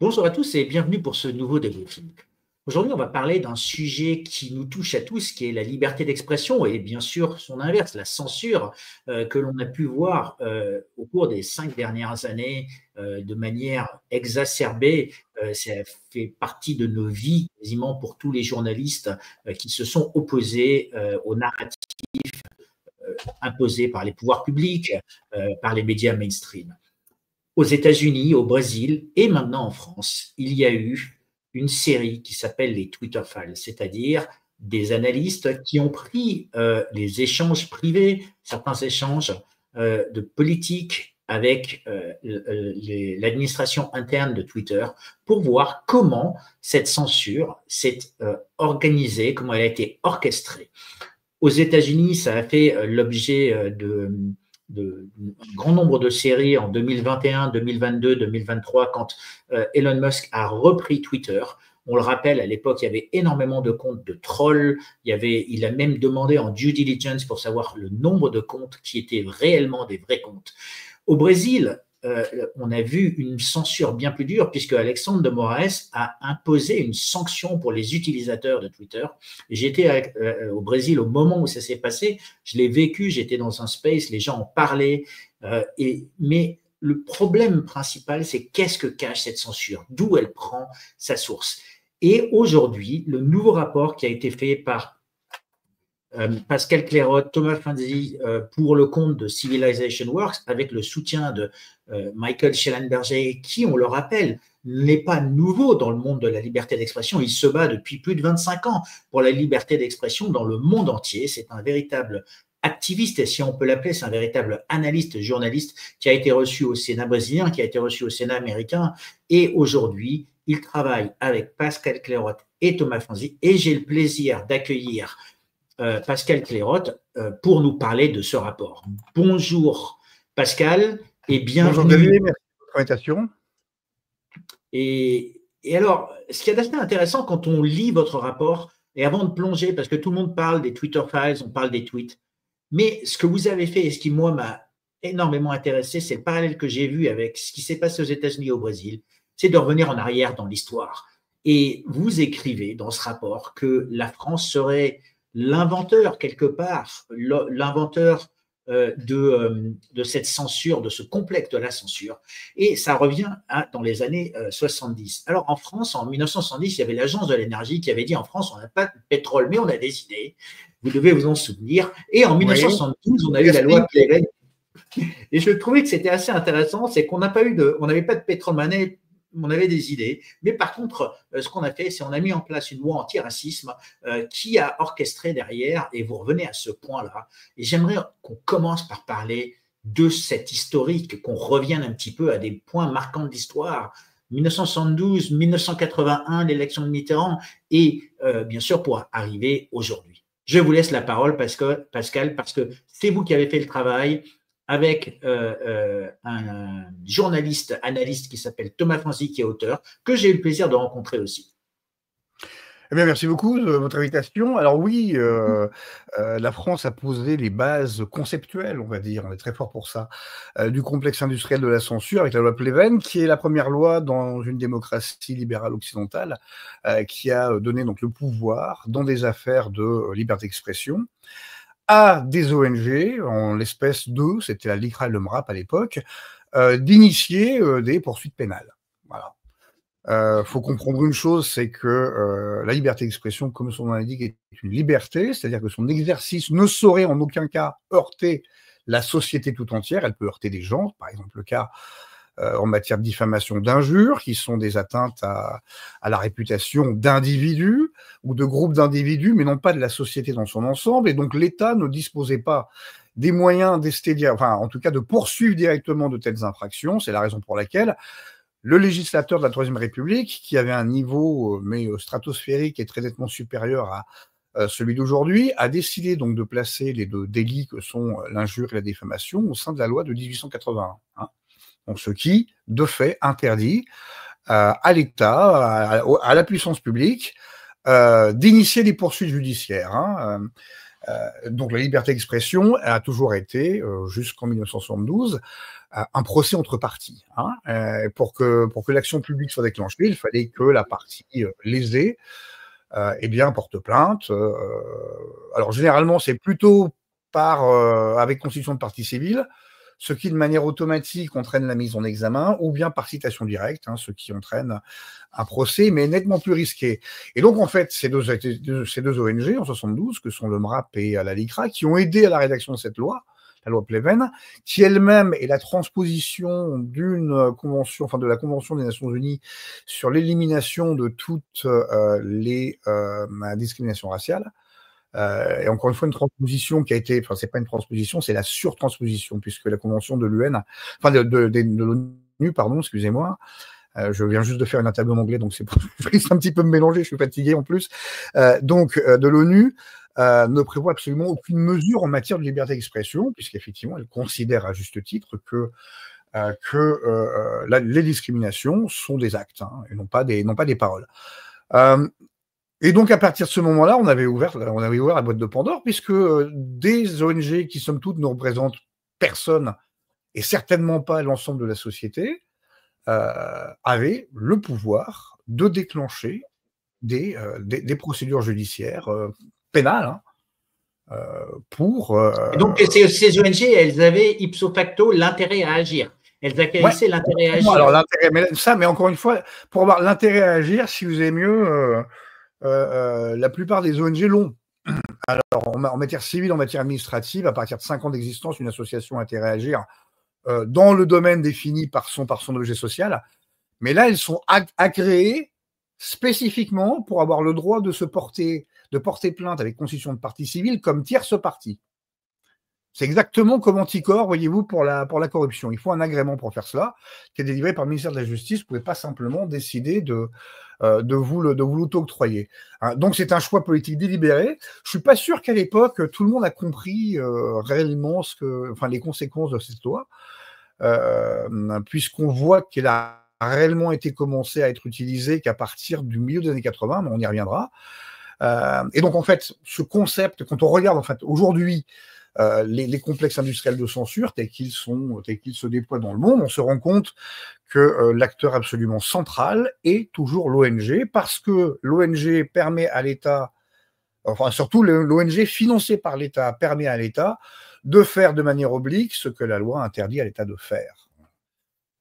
Bonjour à tous et bienvenue pour ce nouveau débriefing. Aujourd'hui, on va parler d'un sujet qui nous touche à tous, qui est la liberté d'expression et bien sûr son inverse, la censure que l'on a pu voir au cours des 5 dernières années de manière exacerbée. Ça fait partie de nos vies quasiment pour tous les journalistes qui se sont opposés aux narratifs imposés par les pouvoirs publics, par les médias mainstream. Aux États-Unis, au Brésil et maintenant en France, il y a eu une série qui s'appelle les Twitter Files, c'est-à-dire des analystes qui ont pris les échanges privés, certains échanges de politique avec l'administration interne de Twitter pour voir comment cette censure s'est organisée, comment elle a été orchestrée. Aux États-Unis, ça a fait l'objet de un grand nombre de séries en 2021, 2022, 2023, quand Elon Musk a repris Twitter. On le rappelle, à l'époque, il y avait énormément de comptes de trolls. Il a même demandé en due diligence pour savoir le nombre de comptes qui étaient réellement des vrais comptes. Au Brésil, on a vu une censure bien plus dure puisque Alexandre de Moraes a imposé une sanction pour les utilisateurs de Twitter. J'étais au Brésil au moment où ça s'est passé, je l'ai vécu, j'étais dans un space, les gens en parlaient, mais le problème principal, c'est qu'est-ce que cache cette censure, d'où elle prend sa source. Et aujourd'hui, le nouveau rapport qui a été fait par Pascal Clairot, Thomas Fanzi pour le compte de Civilization Works, avec le soutien de Michael Schellenberger, qui, on le rappelle, n'est pas nouveau dans le monde de la liberté d'expression. Il se bat depuis plus de 25 ans pour la liberté d'expression dans le monde entier. C'est un véritable activiste, et si on peut l'appeler, c'est un véritable analyste, journaliste, qui a été reçu au Sénat brésilien, qui a été reçu au Sénat américain, et aujourd'hui, il travaille avec Pascal Clairot et Thomas Fanzi, et j'ai le plaisir d'accueillir Pascal Clairot pour nous parler de ce rapport. Bonjour Pascal et bienvenue. Bonjour Xavier, merci de votre invitation. Et alors, ce qui est assez intéressant quand on lit votre rapport, et avant de plonger, parce que tout le monde parle des Twitter Files, on parle des tweets, mais ce que vous avez fait et ce qui, moi, m'a énormément intéressé, c'est le parallèle que j'ai vu avec ce qui s'est passé aux États-Unis et au Brésil, c'est de revenir en arrière dans l'histoire. Et vous écrivez dans ce rapport que la France serait l'inventeur, quelque part, l'inventeur de cette censure, de ce complexe de la censure. Et ça revient dans les années 70. Alors en France, en 1970, il y avait l'Agence de l'énergie qui avait dit en France, on n'a pas de pétrole, mais on a des idées. Vous devez vous en souvenir. Et en 1972, on a eu la loi Pleven. Et je trouvais que c'était assez intéressant, c'est qu'on n'avait pas de pétrole, on avait des idées, mais par contre, ce qu'on a fait, c'est qu'on a mis en place une loi anti-racisme qui a orchestré derrière, et vous revenez à ce point-là. Et j'aimerais qu'on commence par parler de cet historique, qu'on revienne un petit peu à des points marquants de l'histoire. 1972, 1981, l'élection de Mitterrand, et bien sûr pour arriver aujourd'hui. Je vous laisse la parole, Pascal, parce que c'est vous qui avez fait le travail, avec un journaliste, analyste qui s'appelle Thomas Fanzi, qui est auteur, que j'ai eu le plaisir de rencontrer aussi. Eh bien, merci beaucoup de votre invitation. Alors oui, la France a posé les bases conceptuelles, on va dire, on est très fort pour ça, du complexe industriel de la censure avec la loi Pleven, qui est la première loi dans une démocratie libérale occidentale, qui a donné donc le pouvoir dans des affaires de liberté d'expression à des ONG, en l'espèce de, c'était la LICRA et le MRAP à l'époque, d'initier des poursuites pénales. Voilà. Faut comprendre une chose, c'est que la liberté d'expression, comme son nom l'indique, est une liberté, c'est-à-dire que son exercice ne saurait en aucun cas heurter la société tout entière. Elle peut heurter des gens, par exemple le cas en matière de diffamation, d'injures, qui sont des atteintes à la réputation d'individus ou de groupes d'individus, mais non pas de la société dans son ensemble. Et donc l'État ne disposait pas des moyens en tout cas de poursuivre directement de telles infractions. C'est la raison pour laquelle le législateur de la Troisième République, qui avait un niveau stratosphérique et très nettement supérieur à celui d'aujourd'hui, a décidé donc de placer les deux délits que sont l'injure et la diffamation au sein de la loi de 1881. Hein. Donc, ce qui, de fait, interdit à l'État, à la puissance publique, d'initier des poursuites judiciaires. Hein. Donc la liberté d'expression a toujours été, jusqu'en 1972, un procès entre parties. Hein. Pour que l'action publique soit déclenchée, il fallait que la partie lésée eh bien, porte plainte. Alors généralement, c'est plutôt avec constitution de partie civile, ce qui de manière automatique entraîne la mise en examen, ou bien par citation directe, hein, ce qui entraîne un procès, mais nettement plus risqué. Et donc en fait, ces deux ONG en 72, que sont le MRAP et la LICRA, qui ont aidé à la rédaction de cette loi, la loi Pleven, qui elle-même est la transposition d'une convention, enfin de la Convention des Nations Unies sur l'élimination de toutes les discriminations raciales. Et encore une fois, une transposition qui a été, enfin, c'est pas une transposition, c'est la surtransposition, puisque la convention de l'UN, enfin de l'ONU, pardon, excusez-moi, je viens juste de faire une interview en anglais, donc c'est un petit peu me mélanger, je suis fatigué en plus. De l'ONU ne prévoit absolument aucune mesure en matière de liberté d'expression, puisqu'effectivement, elle considère à juste titre que les discriminations sont des actes, hein, et non pas des paroles. Et donc, à partir de ce moment-là, on avait ouvert la boîte de Pandore, puisque des ONG qui, somme toute, ne représentent personne, et certainement pas l'ensemble de la société, avaient le pouvoir de déclencher des procédures judiciaires pénales, hein, pour... Et donc, ces ONG, elles avaient ipso facto l'intérêt à agir. Elles acquérissaient l'intérêt à agir. Alors, mais encore une fois, pour avoir l'intérêt à agir, si vous aimez mieux... la plupart des ONG l'ont. Alors, en matière civile, en matière administrative, à partir de 5 ans d'existence, une association a intérêt à agir dans le domaine défini par son objet social. Mais là, elles sont agréées spécifiquement pour avoir le droit de porter plainte avec constitution de partie civile comme tierce partie. C'est exactement comme Anticor, voyez-vous, pour la corruption. Il faut un agrément pour faire cela, qui est délivré par le ministère de la Justice. Vous ne pouvez pas simplement décider de vous l'auto-octroyer. Hein, donc, c'est un choix politique délibéré. Je ne suis pas sûr qu'à l'époque, tout le monde a compris réellement les conséquences de cette loi, puisqu'on voit qu'elle a réellement été commencée à être utilisée qu'à partir du milieu des années 80, mais on y reviendra. Et donc, en fait, ce concept, quand on regarde, en fait, aujourd'hui, les complexes industriels de censure tels qu'ils se déploient dans le monde, on se rend compte que l'acteur absolument central est toujours l'ONG, parce que l'ONG permet à l'État, enfin surtout l'ONG financée par l'État, permet à l'État de faire de manière oblique ce que la loi interdit à l'État de faire.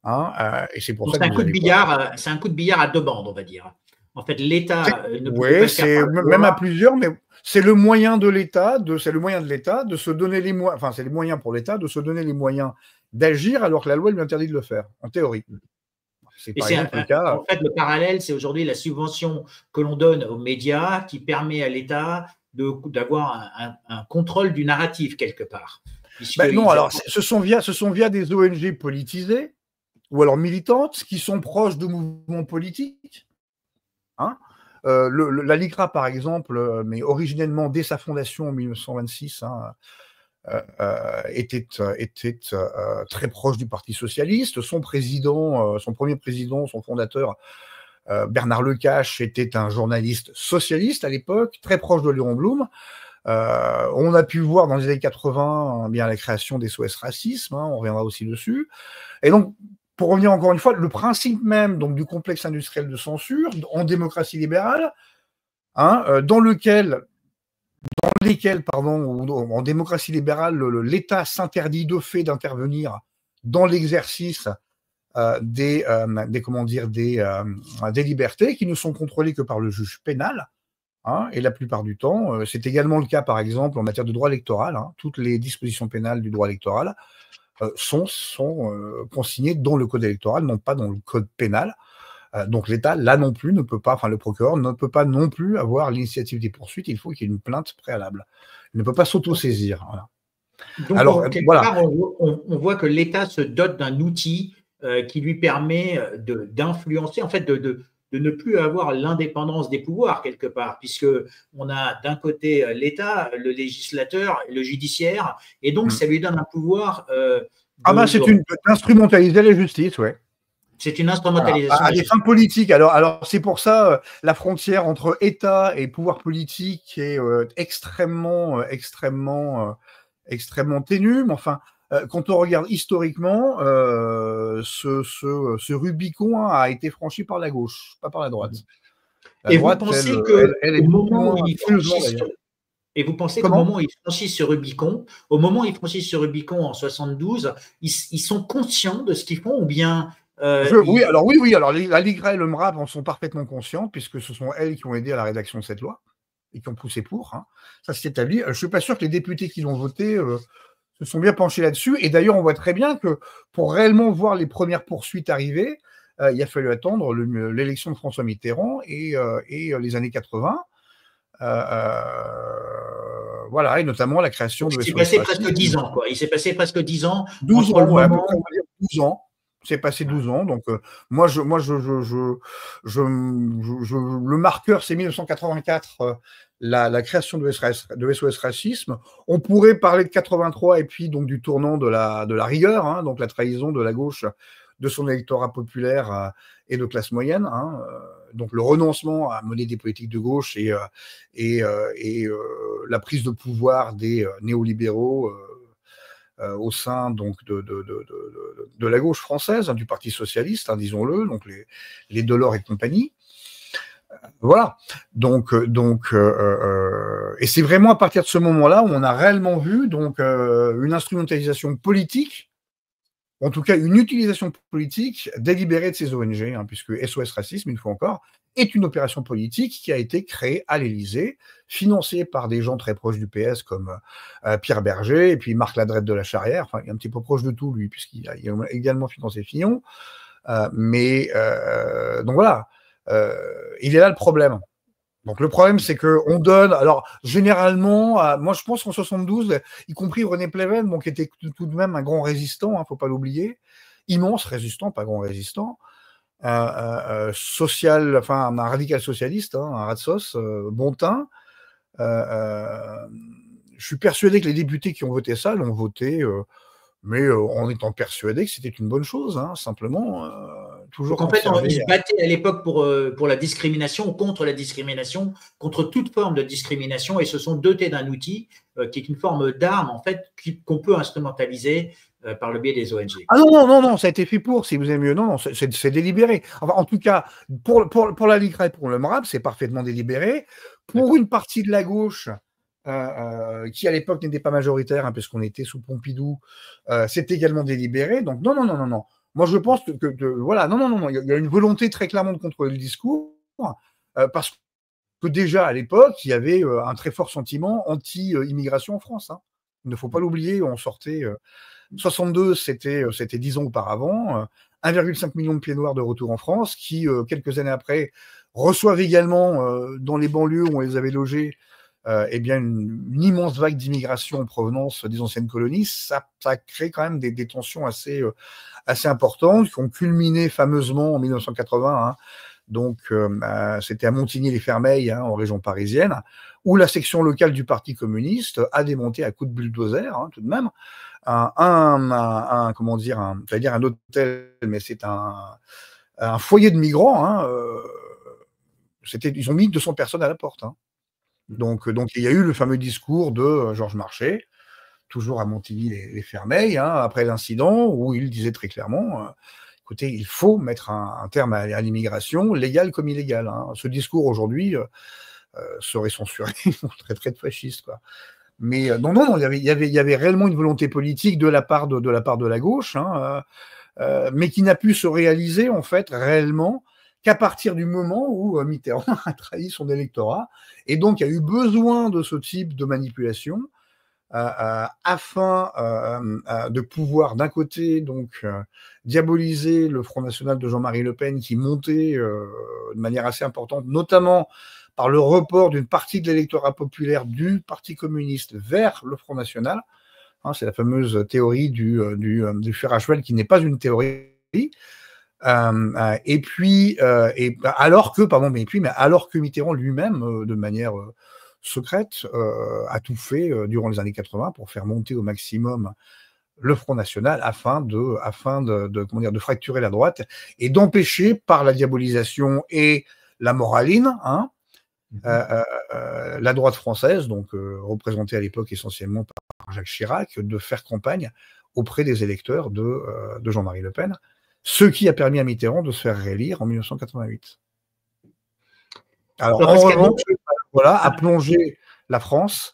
Hein, et c'est pour ça que c'est un coup de billard à deux bandes, on va dire. En fait, l'État ne peut pas faire même à plusieurs, mais c'est le moyen de l'État, de se donner les moyens, enfin c'est les moyens pour l'État de se donner les moyens d'agir alors que la loi lui interdit de le faire, en théorie. C'est par exemple le cas. En fait, le parallèle, c'est aujourd'hui la subvention que l'on donne aux médias qui permet à l'État d'avoir un contrôle du narratif quelque part. Non, alors ce sont via des ONG politisées ou alors militantes qui sont proches de mouvements politiques. Hein, la LICRA, par exemple, mais originellement, dès sa fondation en 1926, était très proche du Parti socialiste. Son premier président, son fondateur, Bernard Lecache, était un journaliste socialiste à l'époque, très proche de Léon Blum. On a pu voir dans les années 80 bien la création des SOS Racisme, hein, on reviendra aussi dessus. Et donc, pour revenir encore une fois, le principe même donc, du complexe industriel de censure en démocratie libérale, hein, dans lesquels, ou en démocratie libérale, l'État s'interdit de fait d'intervenir dans l'exercice des libertés qui ne sont contrôlées que par le juge pénal. Hein, et la plupart du temps, c'est également le cas, par exemple, en matière de droit électoral. Hein, toutes les dispositions pénales du droit électoral sont consignées dans le code électoral, non pas dans le code pénal. Donc l'État, là non plus, ne peut pas, enfin le procureur ne peut pas non plus avoir l'initiative des poursuites, il faut qu'il y ait une plainte préalable. Il ne peut pas s'auto-saisir. Voilà. Donc, alors, part, on voit que l'État se dote d'un outil qui lui permet d'influencer, en fait, de ne plus avoir l'indépendance des pouvoirs quelque part, puisque on a d'un côté l'État, le législateur, le judiciaire, et donc ça lui donne un pouvoir. C'est d'instrumentaliser la justice, ouais. C'est une Voilà, instrumentalisation à des des choses. fins politiques. Alors c'est pour ça, la frontière entre État et pouvoir politique est extrêmement ténue. Mais enfin, quand on regarde historiquement, ce Rubicon, hein, a été franchi par la gauche, pas par la droite. La Et vous droite, pensez que elle est au beaucoup moment où moins ils curieusement franchissent d'ailleurs. et vous pensez qu'au Comment? moment où ils franchissent ce Rubicon, au moment où ils franchissent ce Rubicon en 72, ils sont conscients de ce qu'ils font ou bien Oui, alors la Ligra et le MRAP en sont parfaitement conscients, puisque ce sont elles qui ont aidé à la rédaction de cette loi et qui ont poussé pour. Hein. Ça s'est établi. Je ne suis pas sûr que les députés qui l'ont voté se sont bien penchés là-dessus. Et d'ailleurs, on voit très bien que pour réellement voir les premières poursuites arriver, il a fallu attendre l'élection de François Mitterrand et les années 80. Voilà, et notamment la création il de s'est SOS passé presque Racisme. 10 ans, quoi. Il s'est passé presque 10 ans 12 entre ans, le ouais, à peu près, moment. on va dire 12 ans. C'est passé 12 ans. Donc, le marqueur, c'est 1984, la création de SOS Racisme. On pourrait parler de 83 et puis donc du tournant de la rigueur, hein, donc la trahison de la gauche de son électorat populaire et de classe moyenne. Hein, donc le renoncement à mener des politiques de gauche et la prise de pouvoir des néolibéraux au sein donc de la gauche française, hein, du Parti socialiste, hein, disons-le, donc les Delors et compagnie. Voilà. Et c'est vraiment à partir de ce moment-là où on a réellement vu donc une instrumentalisation politique, en tout cas une utilisation politique délibérée de ces ONG, hein, puisque SOS Racisme, une fois encore, est une opération politique qui a été créée à l'Élysée, financée par des gens très proches du PS comme Pierre Berger et puis Marc Ladrette de la Charrière, enfin, il est un petit peu proche de tout, lui, puisqu'il a également financé Fillon. Donc voilà, il est là le problème. Donc le problème, c'est qu'on donne, alors généralement, moi je pense qu'en 72, y compris René Pleven, bon, qui était tout de même un grand résistant, hein, faut pas l'oublier, immense résistant, pas grand résistant, social, enfin un radical socialiste, hein, un rat de sauce, bon teint. Je suis persuadé que les députés qui ont voté ça l'ont voté, mais en étant persuadé que c'était une bonne chose, hein, simplement, toujours Donc en fait, ils conserver. se battaient à l'époque pour la discrimination, contre la discrimination, contre toute forme de discrimination, et se sont dotés d'un outil qui est une forme d'arme en fait qu'on peut instrumentaliser par le biais des ONG. Ah non, ça a été fait pour, si vous aimez mieux. Non, c'est délibéré. Enfin, en tout cas, pour la LICRA et pour le MRAP, c'est parfaitement délibéré. Pour une partie de la gauche, qui à l'époque n'était pas majoritaire, hein, puisqu'on était sous Pompidou, c'est également délibéré. Donc non. Moi, je pense voilà, non. Il y a une volonté très clairement de contrôler le discours, parce que déjà à l'époque, il y avait un très fort sentiment anti-immigration en France. Hein. Il ne faut pas l'oublier, on sortait. 62, c'était 10 ans auparavant, 1,5 million de pieds noirs de retour en France, qui, quelques années après, reçoivent également, dans les banlieues où on les avait logés, eh bien une immense vague d'immigration en provenance des anciennes colonies. Ça crée quand même des tensions assez importantes, qui ont culminé fameusement en 1980, hein. Donc, c'était à Montigny-les-Fermeilles, hein, en région parisienne, où la section locale du Parti communiste a démonté à coups de bulldozer, hein, tout de même, comment dire, j'allais dire un hôtel, mais c'est un foyer de migrants. Hein, ils ont mis 200 personnes à la porte. Hein. Donc, il y a eu le fameux discours de Georges Marchais, toujours à Montigny-les-Fermeilles, hein, après l'incident, où il disait très clairement écoutez, il faut mettre un terme à l'immigration, légale comme illégale. Hein. Ce discours aujourd'hui serait censuré, on traiterait de fasciste, quoi. Mais non, il y avait réellement une volonté politique de la part de la gauche, hein, mais qui n'a pu se réaliser en fait réellement qu'à partir du moment où Mitterrand a trahi son électorat, et donc il y a eu besoin de ce type de manipulation afin de pouvoir d'un côté donc diaboliser le Front National de Jean-Marie Le Pen qui montait de manière assez importante, notamment par le report d'une partie de l'électorat populaire du Parti communiste vers le Front National. Hein, c'est la fameuse théorie du fer à cheval qui n'est pas une théorie. Alors que Mitterrand lui-même, de manière secrète, a tout fait durant les années 80 pour faire monter au maximum le Front National afin de comment dire, de fracturer la droite et d'empêcher par la diabolisation et la moraline, hein, la droite française, donc représentée à l'époque essentiellement par Jacques Chirac, de faire campagne auprès des électeurs de Jean-Marie Le Pen, ce qui a permis à Mitterrand de se faire réélire en 1988. Alors, en revanche, voilà, a plongé la France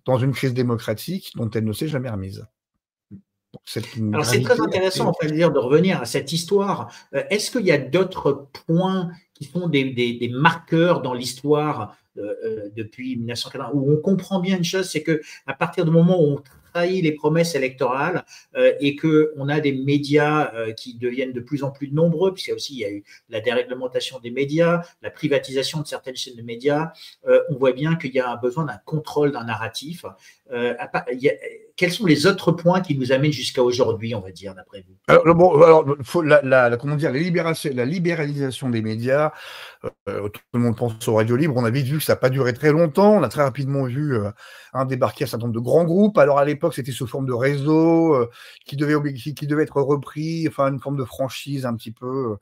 dans une crise démocratique dont elle ne s'est jamais remise. Alors, c'est très intéressant, on peut dire, de revenir à cette histoire. Est-ce qu'il y a d'autres points qui sont des marqueurs dans l'histoire depuis 1980, où on comprend bien une chose, c'est qu'à partir du moment où on trahit les promesses électorales et qu'on a des médias qui deviennent de plus en plus nombreux, puisqu'il y a aussi il y a eu la déréglementation des médias, la privatisation de certaines chaînes de médias, on voit bien qu'il y a un besoin d'un contrôle d'un narratif. Quels sont les autres points qui nous amènent jusqu'à aujourd'hui, on va dire, d'après vous? Alors, faut comment dire, la libéralisation des médias, tout le monde pense aux radios libres, on a vite vu que ça n'a pas duré très longtemps, on a très rapidement vu débarquer un certain nombre de grands groupes. Alors à l'époque, c'était sous forme de réseau qui devait être repris, enfin une forme de franchise un petit peu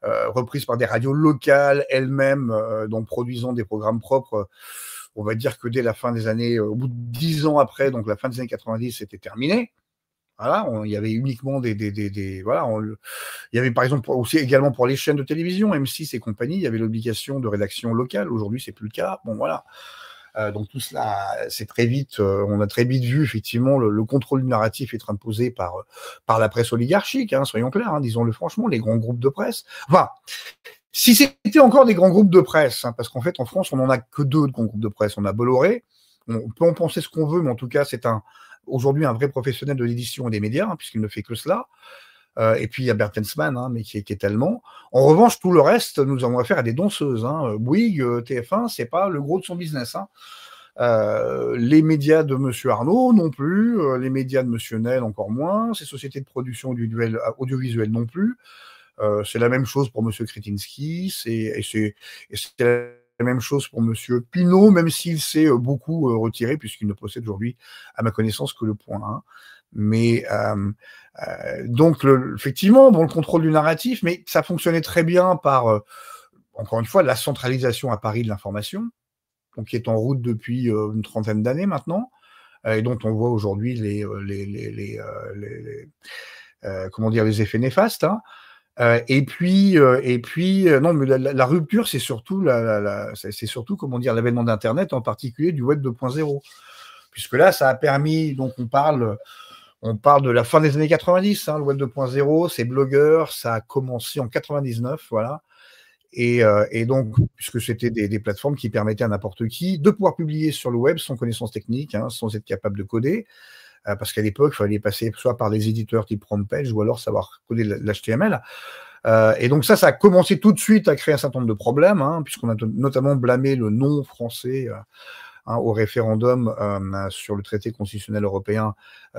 reprise par des radios locales elles-mêmes, donc produisant des programmes propres. On va dire que dès la fin des années, au bout de 10 ans après, donc la fin des années 90, c'était terminé. Voilà, il y avait uniquement voilà, il y avait par exemple aussi également pour les chaînes de télévision, M6 et compagnie, il y avait l'obligation de rédaction locale. Aujourd'hui, c'est plus le cas. Bon, voilà. Donc tout cela, c'est très vite, on a très vite vu effectivement le contrôle du narratif être imposé par la presse oligarchique, hein, soyons clairs, hein, disons-le franchement, les grands groupes de presse. Enfin, si c'était encore des grands groupes de presse, hein, parce qu'en fait en France, on n'en a que 2 de grands groupes de presse. On a Bolloré, on peut en penser ce qu'on veut, mais en tout cas, c'est aujourd'hui un vrai professionnel de l'édition et des médias, hein, puisqu'il ne fait que cela. Et puis il y a Bertelsmann, hein, mais qui est allemand. En revanche, tout le reste, nous avons affaire à des danseuses. Hein. Bouygues, TF1, c'est pas le gros de son business. Hein. Les médias de Monsieur Arnaud non plus, les médias de Monsieur Nel encore moins, ces sociétés de production audiovisuelle non plus. C'est la même chose pour Monsieur Kretinsky, c'est la même chose pour Monsieur Pinault, même s'il s'est beaucoup retiré, puisqu'il ne possède aujourd'hui, à ma connaissance, que le point 1. Mais donc, effectivement, bon, le contrôle du narratif, mais ça fonctionnait très bien par, encore une fois, la centralisation à Paris de l'information, donc qui est en route depuis une trentaine d'années maintenant, et dont on voit aujourd'hui comment dire, les effets néfastes. Hein. Et puis, non, mais la rupture, c'est surtout c'est surtout, comment dire, l'avènement d'Internet, en particulier du web 2.0, puisque là, ça a permis, donc on parle de la fin des années 90, hein, le web 2.0, c'est blogueurs, ça a commencé en 99, voilà. Et donc, puisque c'était des plateformes qui permettaient à n'importe qui de pouvoir publier sur le web sans connaissance technique, hein, sans être capable de coder, parce qu'à l'époque, il fallait passer soit par des éditeurs type FrontPage ou alors savoir coder l'HTML. Et donc ça a commencé tout de suite à créer un certain nombre de problèmes, hein, puisqu'on a notamment blâmé le non français au référendum sur le traité constitutionnel européen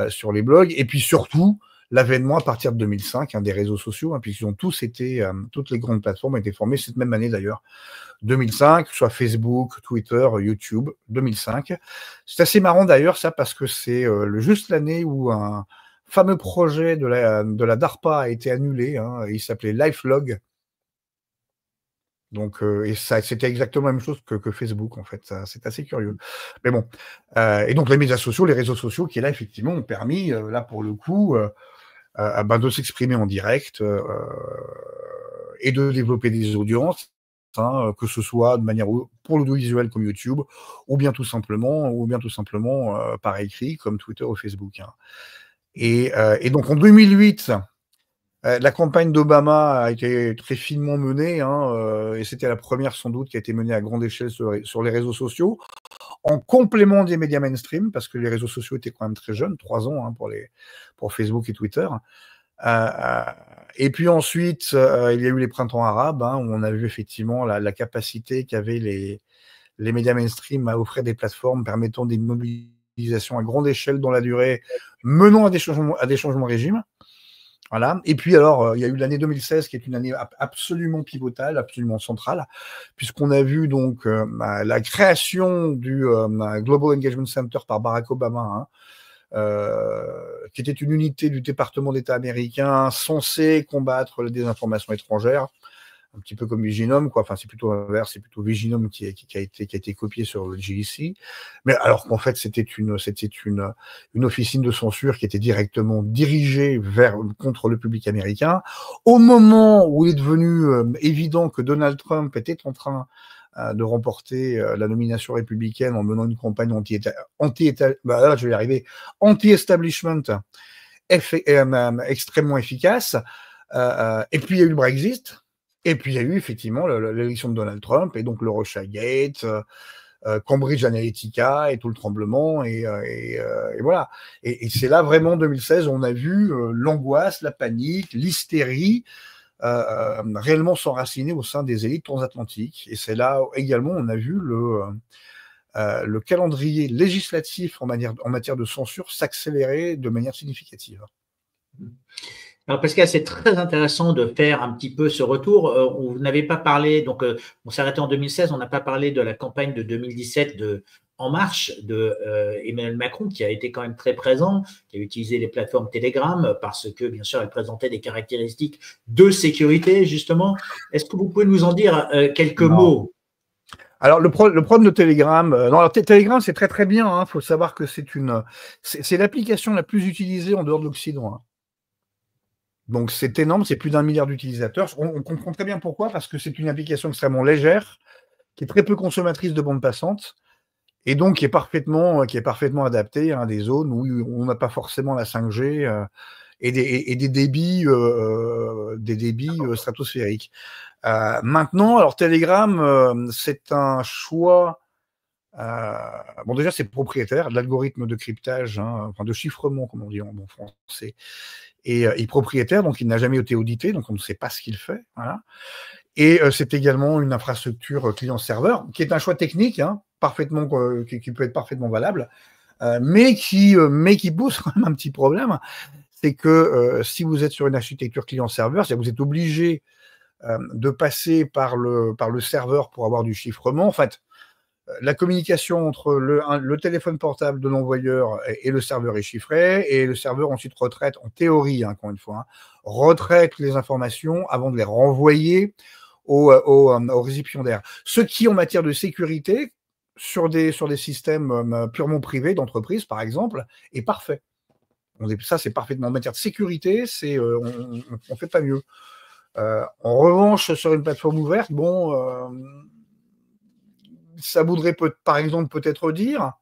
sur les blogs, et puis surtout l'avènement à partir de 2005 des réseaux sociaux, hein, puisqu'ils ont tous été, toutes les grandes plateformes ont été formées cette même année d'ailleurs, 2005, soit Facebook, Twitter, YouTube, 2005. C'est assez marrant d'ailleurs ça, parce que c'est juste l'année où un fameux projet de la DARPA a été annulé, hein, il s'appelait LifeLog. Donc, et ça, c'était exactement la même chose que Facebook, en fait. C'est assez curieux. Mais bon. Et donc, les médias sociaux, les réseaux sociaux, qui là, effectivement, ont permis, là, pour le coup, de s'exprimer en direct et de développer des audiences, hein, que ce soit de manière pour l'audiovisuel comme YouTube, ou bien tout simplement par écrit comme Twitter ou Facebook. Hein. Et donc, en 2008, la campagne d'Obama a été très finement menée, hein, et c'était la première sans doute qui a été menée à grande échelle sur les réseaux sociaux, en complément des médias mainstream, parce que les réseaux sociaux étaient quand même très jeunes, 3 ans, hein, pour Facebook et Twitter. Et puis ensuite, il y a eu les printemps arabes, hein, où on a vu effectivement la capacité qu'avaient les médias mainstream à offrir des plateformes permettant des mobilisations à grande échelle dans la durée, menant à des changements de régime. Voilà. Et puis alors, il y a eu l'année 2016 qui est une année absolument pivotale, absolument centrale, puisqu'on a vu donc la création du Global Engagement Center par Barack Obama, hein, qui était une unité du département d'État américain censée combattre la désinformation étrangère, un petit peu comme Viginum, quoi. Enfin, c'est plutôt l'inverse, c'est plutôt Viginum qui a été copié sur le GIC. Mais alors qu'en fait, c'était une officine de censure qui était directement dirigée contre le public américain. Au moment où il est devenu évident que Donald Trump était en train de remporter la nomination républicaine en menant une campagne anti-establishment extrêmement efficace. Et puis il y a eu le Brexit. Et puis, il y a eu effectivement l'élection de Donald Trump, et donc le Russiagate, Cambridge Analytica, et tout le tremblement, et voilà. Et c'est là, vraiment, en 2016, on a vu l'angoisse, la panique, l'hystérie réellement s'enraciner au sein des élites transatlantiques. Et c'est là, également, on a vu le calendrier législatif en matière de censure s'accélérer de manière significative. Alors Pascal, c'est très intéressant de faire un petit peu ce retour. On n'avait pas parlé, donc on s'est arrêté en 2016, on n'a pas parlé de la campagne de 2017 de En Marche de Emmanuel Macron, qui a été quand même très présent, qui a utilisé les plateformes Telegram parce que, bien sûr, elle présentait des caractéristiques de sécurité, justement. Est-ce que vous pouvez nous en dire quelques mots? Alors, le problème de Telegram, Telegram, c'est très très bien. Il faut savoir que c'est l'application la plus utilisée en dehors de l'Occident. Hein. Donc, c'est énorme, c'est plus d'1 milliard d'utilisateurs. On comprend très bien pourquoi, parce que c'est une application extrêmement légère, qui est très peu consommatrice de bande passante, et donc qui est parfaitement adaptée à des zones où on n'a pas forcément la 5G et des débits stratosphériques. Maintenant, alors Telegram, c'est un choix. Bon, déjà, c'est propriétaire de l'algorithme de cryptage, enfin de chiffrement, comme on dit en bon français, et il est propriétaire, donc il n'a jamais été audité, donc on ne sait pas ce qu'il fait. Voilà. Et c'est également une infrastructure client-serveur, qui est un choix technique, qui peut être parfaitement valable, mais qui pose quand même un petit problème. C'est que si vous êtes sur une architecture client-serveur, c'est-à-dire vous êtes obligé de passer par le serveur pour avoir du chiffrement. En fait, la communication entre le téléphone portable de l'envoyeur et le serveur est chiffrée, et le serveur ensuite retraite, en théorie, encore une fois, retraite les informations avant de les renvoyer au récipiendaire. Ce qui, en matière de sécurité, sur des systèmes purement privés d'entreprise, par exemple, est parfait. Ça, c'est parfaitement. En matière de sécurité, on fait pas mieux. En revanche, sur une plateforme ouverte, ça voudrait par exemple peut-être dire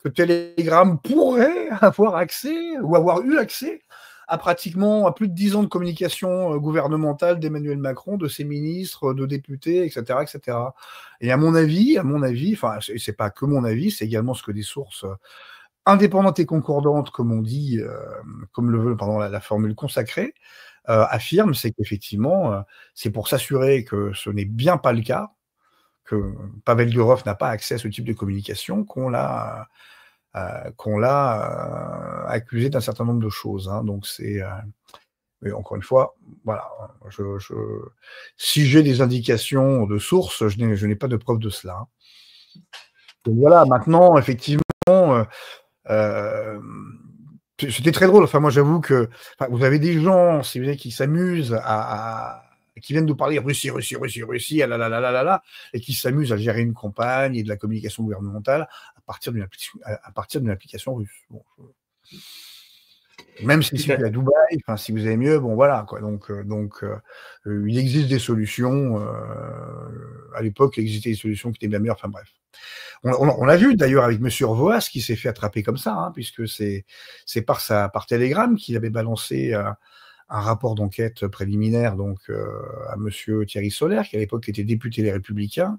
que Telegram pourrait avoir accès ou avoir eu accès à pratiquement plus de 10 ans de communication gouvernementale d'Emmanuel Macron, de ses ministres, de députés, etc., etc. Et à mon avis, enfin, c'est pas que mon avis, c'est également ce que des sources indépendantes et concordantes, comme on dit, comme le veut, la formule consacrée, affirme, c'est qu'effectivement, c'est pour s'assurer que ce n'est bien pas le cas, que Pavel Durov n'a pas accès à ce type de communication, qu'on l'a accusé d'un certain nombre de choses. Hein. Donc c'est, mais encore une fois, voilà, si j'ai des indications de sources, je n'ai pas de preuve de cela. Donc voilà, maintenant, effectivement, c'était très drôle. Enfin, moi, j'avoue que vous avez des gens, si vous voulez, qui s'amusent qui viennent nous parler Russie, ah là là là là là là, et qui s'amusent à gérer une campagne et de la communication gouvernementale à partir d'une application russe. Bon, même si c'est à Dubaï, enfin, si vous avez mieux, bon voilà quoi. Donc, il existe des solutions. À l'époque, il existait des solutions qui étaient bien meilleures. Enfin bref. On l'a vu d'ailleurs avec Monsieur Voas qui s'est fait attraper comme ça, puisque c'est par Telegram qu'il avait balancé un rapport d'enquête préliminaire donc à Monsieur Thierry Solaire, qui à l'époque était député Les Républicains,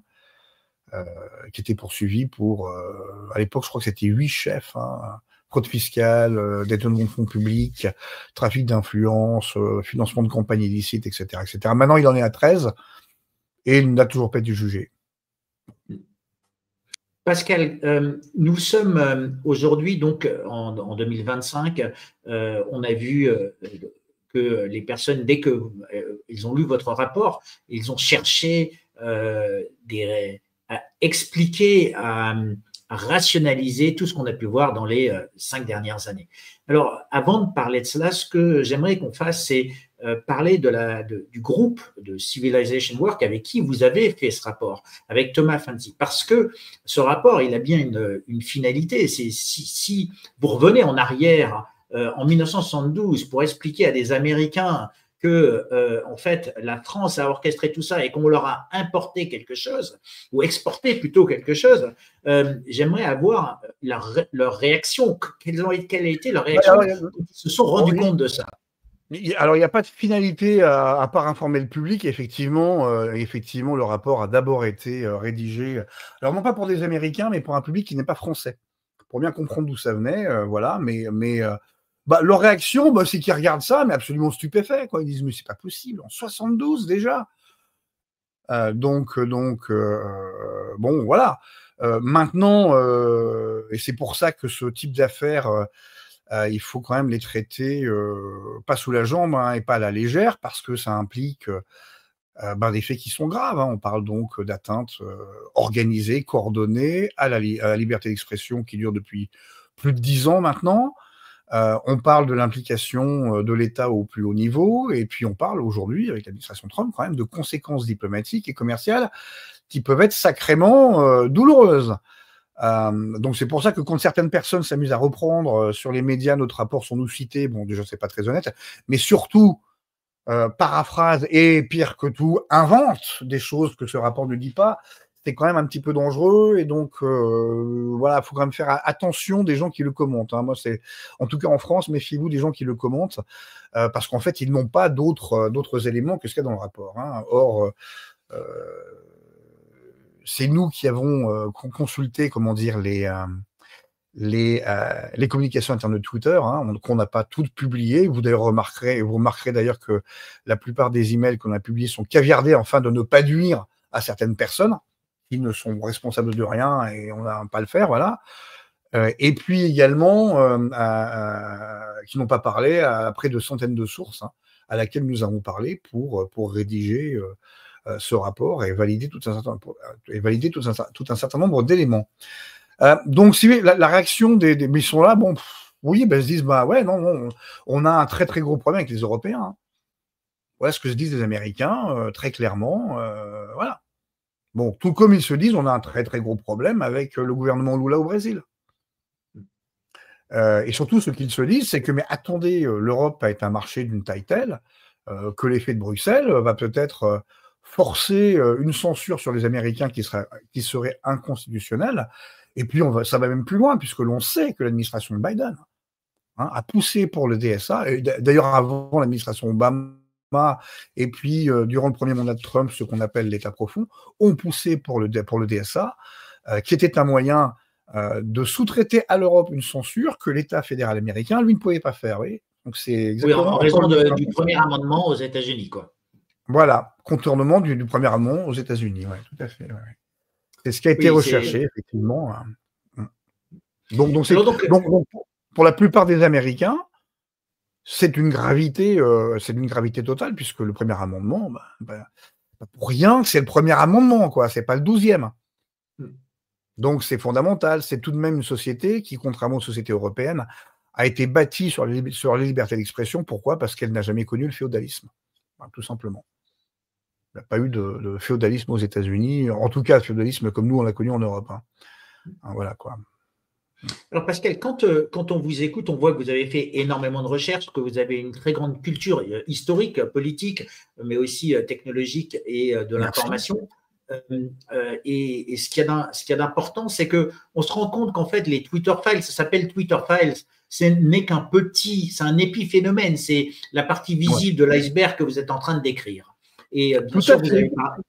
qui était poursuivi pour, à l'époque, je crois que c'était 8 chefs, fraude fiscale, détournement de fonds publics, trafic d'influence, financement de campagnes illicites, etc., etc. Maintenant, il en est à 13 et il n'a toujours pas été jugé. Pascal, nous sommes aujourd'hui donc en 2025. On a vu que les personnes, dès qu'ils ont lu votre rapport, ils ont cherché à expliquer, à rationaliser tout ce qu'on a pu voir dans les 5 dernières années. Alors, avant de parler de cela, ce que j'aimerais qu'on fasse, c'est parler du groupe de Civilization Work avec qui vous avez fait ce rapport, avec Thomas Fanti. Parce que ce rapport, il a bien une finalité. C'est si vous revenez en arrière en 1972 pour expliquer à des Américains que, en fait, la France a orchestré tout ça et qu'on leur a importé quelque chose, ou exporté plutôt quelque chose, j'aimerais avoir leur réaction. Quelle a été leur réaction quand ils se sont rendus compte de ça? Alors, il n'y a pas de finalité à part informer le public. Effectivement, le rapport a d'abord été rédigé, alors non pas pour des Américains, mais pour un public qui n'est pas français, pour bien comprendre d'où ça venait, voilà. Mais leur réaction, c'est qu'ils regardent ça, mais absolument stupéfaits, quoi. Ils disent, mais c'est pas possible, en 72 déjà. Bon, voilà. Maintenant, et c'est pour ça que ce type d'affaires, il faut quand même les traiter pas sous la jambe, hein, et pas à la légère, parce que ça implique des faits qui sont graves, hein. On parle donc d'atteintes organisées, coordonnées à la liberté d'expression qui dure depuis plus de 10 ans maintenant. On parle de l'implication de l'État au plus haut niveau, et puis on parle aujourd'hui, avec l'administration Trump, quand même de conséquences diplomatiques et commerciales qui peuvent être sacrément douloureuses. Donc c'est pour ça que quand certaines personnes s'amusent à reprendre sur les médias notre rapport sans nous citer, bon, déjà c'est pas très honnête, mais surtout paraphrase et pire que tout invente des choses que ce rapport ne dit pas, c'est quand même un petit peu dangereux. Et donc voilà, il faut quand même faire attention des gens qui le commentent, hein. Moi, c'est, en tout cas en France, méfiez-vous des gens qui le commentent, parce qu'en fait ils n'ont pas d'autres éléments que ce qu'il y a dans le rapport, hein. Or c'est nous qui avons consulté, comment dire, les communications internes de Twitter, hein, qu'on n'a pas toutes publiées. Vous remarquerez d'ailleurs que la plupart des emails qu'on a publiés sont caviardés afin de ne pas nuire à certaines personnes qui ne sont responsables de rien et on n'a pas à le faire, voilà. Et puis également qui n'ont pas parlé à près de centaines de sources, hein, à laquelle nous avons parlé pour rédiger ce rapport et valider tout un certain nombre d'éléments. Donc, si la réaction des missions là, bon, oui, ils se disent, ouais, non, on a un très très gros problème avec les Européens, hein. Voilà ce que se disent les Américains, très clairement, voilà. Bon, tout comme ils se disent, on a un très très gros problème avec le gouvernement Lula au Brésil. Et surtout, ce qu'ils se disent, c'est que, mais attendez, l'Europe a été un marché d'une taille telle que l'effet de Bruxelles va peut-être forcer une censure sur les Américains qui serait inconstitutionnelle. Et puis, ça va même plus loin, puisque l'on sait que l'administration Biden, hein, a poussé pour le DSA, et d'ailleurs avant l'administration Obama, et puis durant le premier mandat de Trump, ce qu'on appelle l'État profond, ont poussé pour le DSA, qui était un moyen de sous-traiter à l'Europe une censure que l'État fédéral américain, lui, ne pouvait pas faire. Oui. Donc c'est exactement, oui, en raison du premier amendement aux États-Unis, quoi. Voilà, contournement du premier amendement aux États-Unis, ouais, tout à fait. Ouais. C'est ce qui a été recherché, effectivement. Donc, pour la plupart des Américains, c'est d'une gravité totale, puisque le premier amendement, pour rien que c'est le premier amendement, quoi. C'est pas le 12e. Donc c'est fondamental. C'est tout de même une société qui, contrairement aux sociétés européennes, a été bâtie sur les libertés d'expression. Pourquoi ? Parce qu'elle n'a jamais connu le féodalisme, tout simplement. Il n'y a pas eu de féodalisme aux États-Unis, en tout cas, le féodalisme comme nous on l'a connu en Europe, hein. Voilà, quoi. Alors Pascal, quand on vous écoute, on voit que vous avez fait énormément de recherches, que vous avez une très grande culture historique, politique, mais aussi technologique et de l'information. Et ce qu'il y a d'important, c'est qu'on se rend compte qu'en fait, les Twitter Files, ça s'appelle Twitter Files, ce n'est qu'un c'est un épiphénomène, c'est la partie visible de l'iceberg que vous êtes en train de décrire. Et bien sûr, vous avez parlé.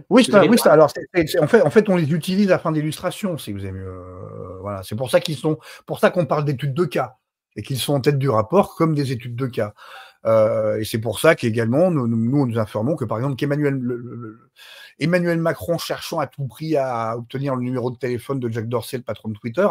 Oui, alors en fait, on les utilise à fin d'illustration, si vous aimez. Voilà, c'est pour ça qu'on parle d'études de cas et qu'ils sont en tête du rapport comme des études de cas. Et c'est pour ça qu'également nous informons que par exemple Emmanuel Macron, cherchant à tout prix à obtenir le numéro de téléphone de Jack Dorsey, le patron de Twitter,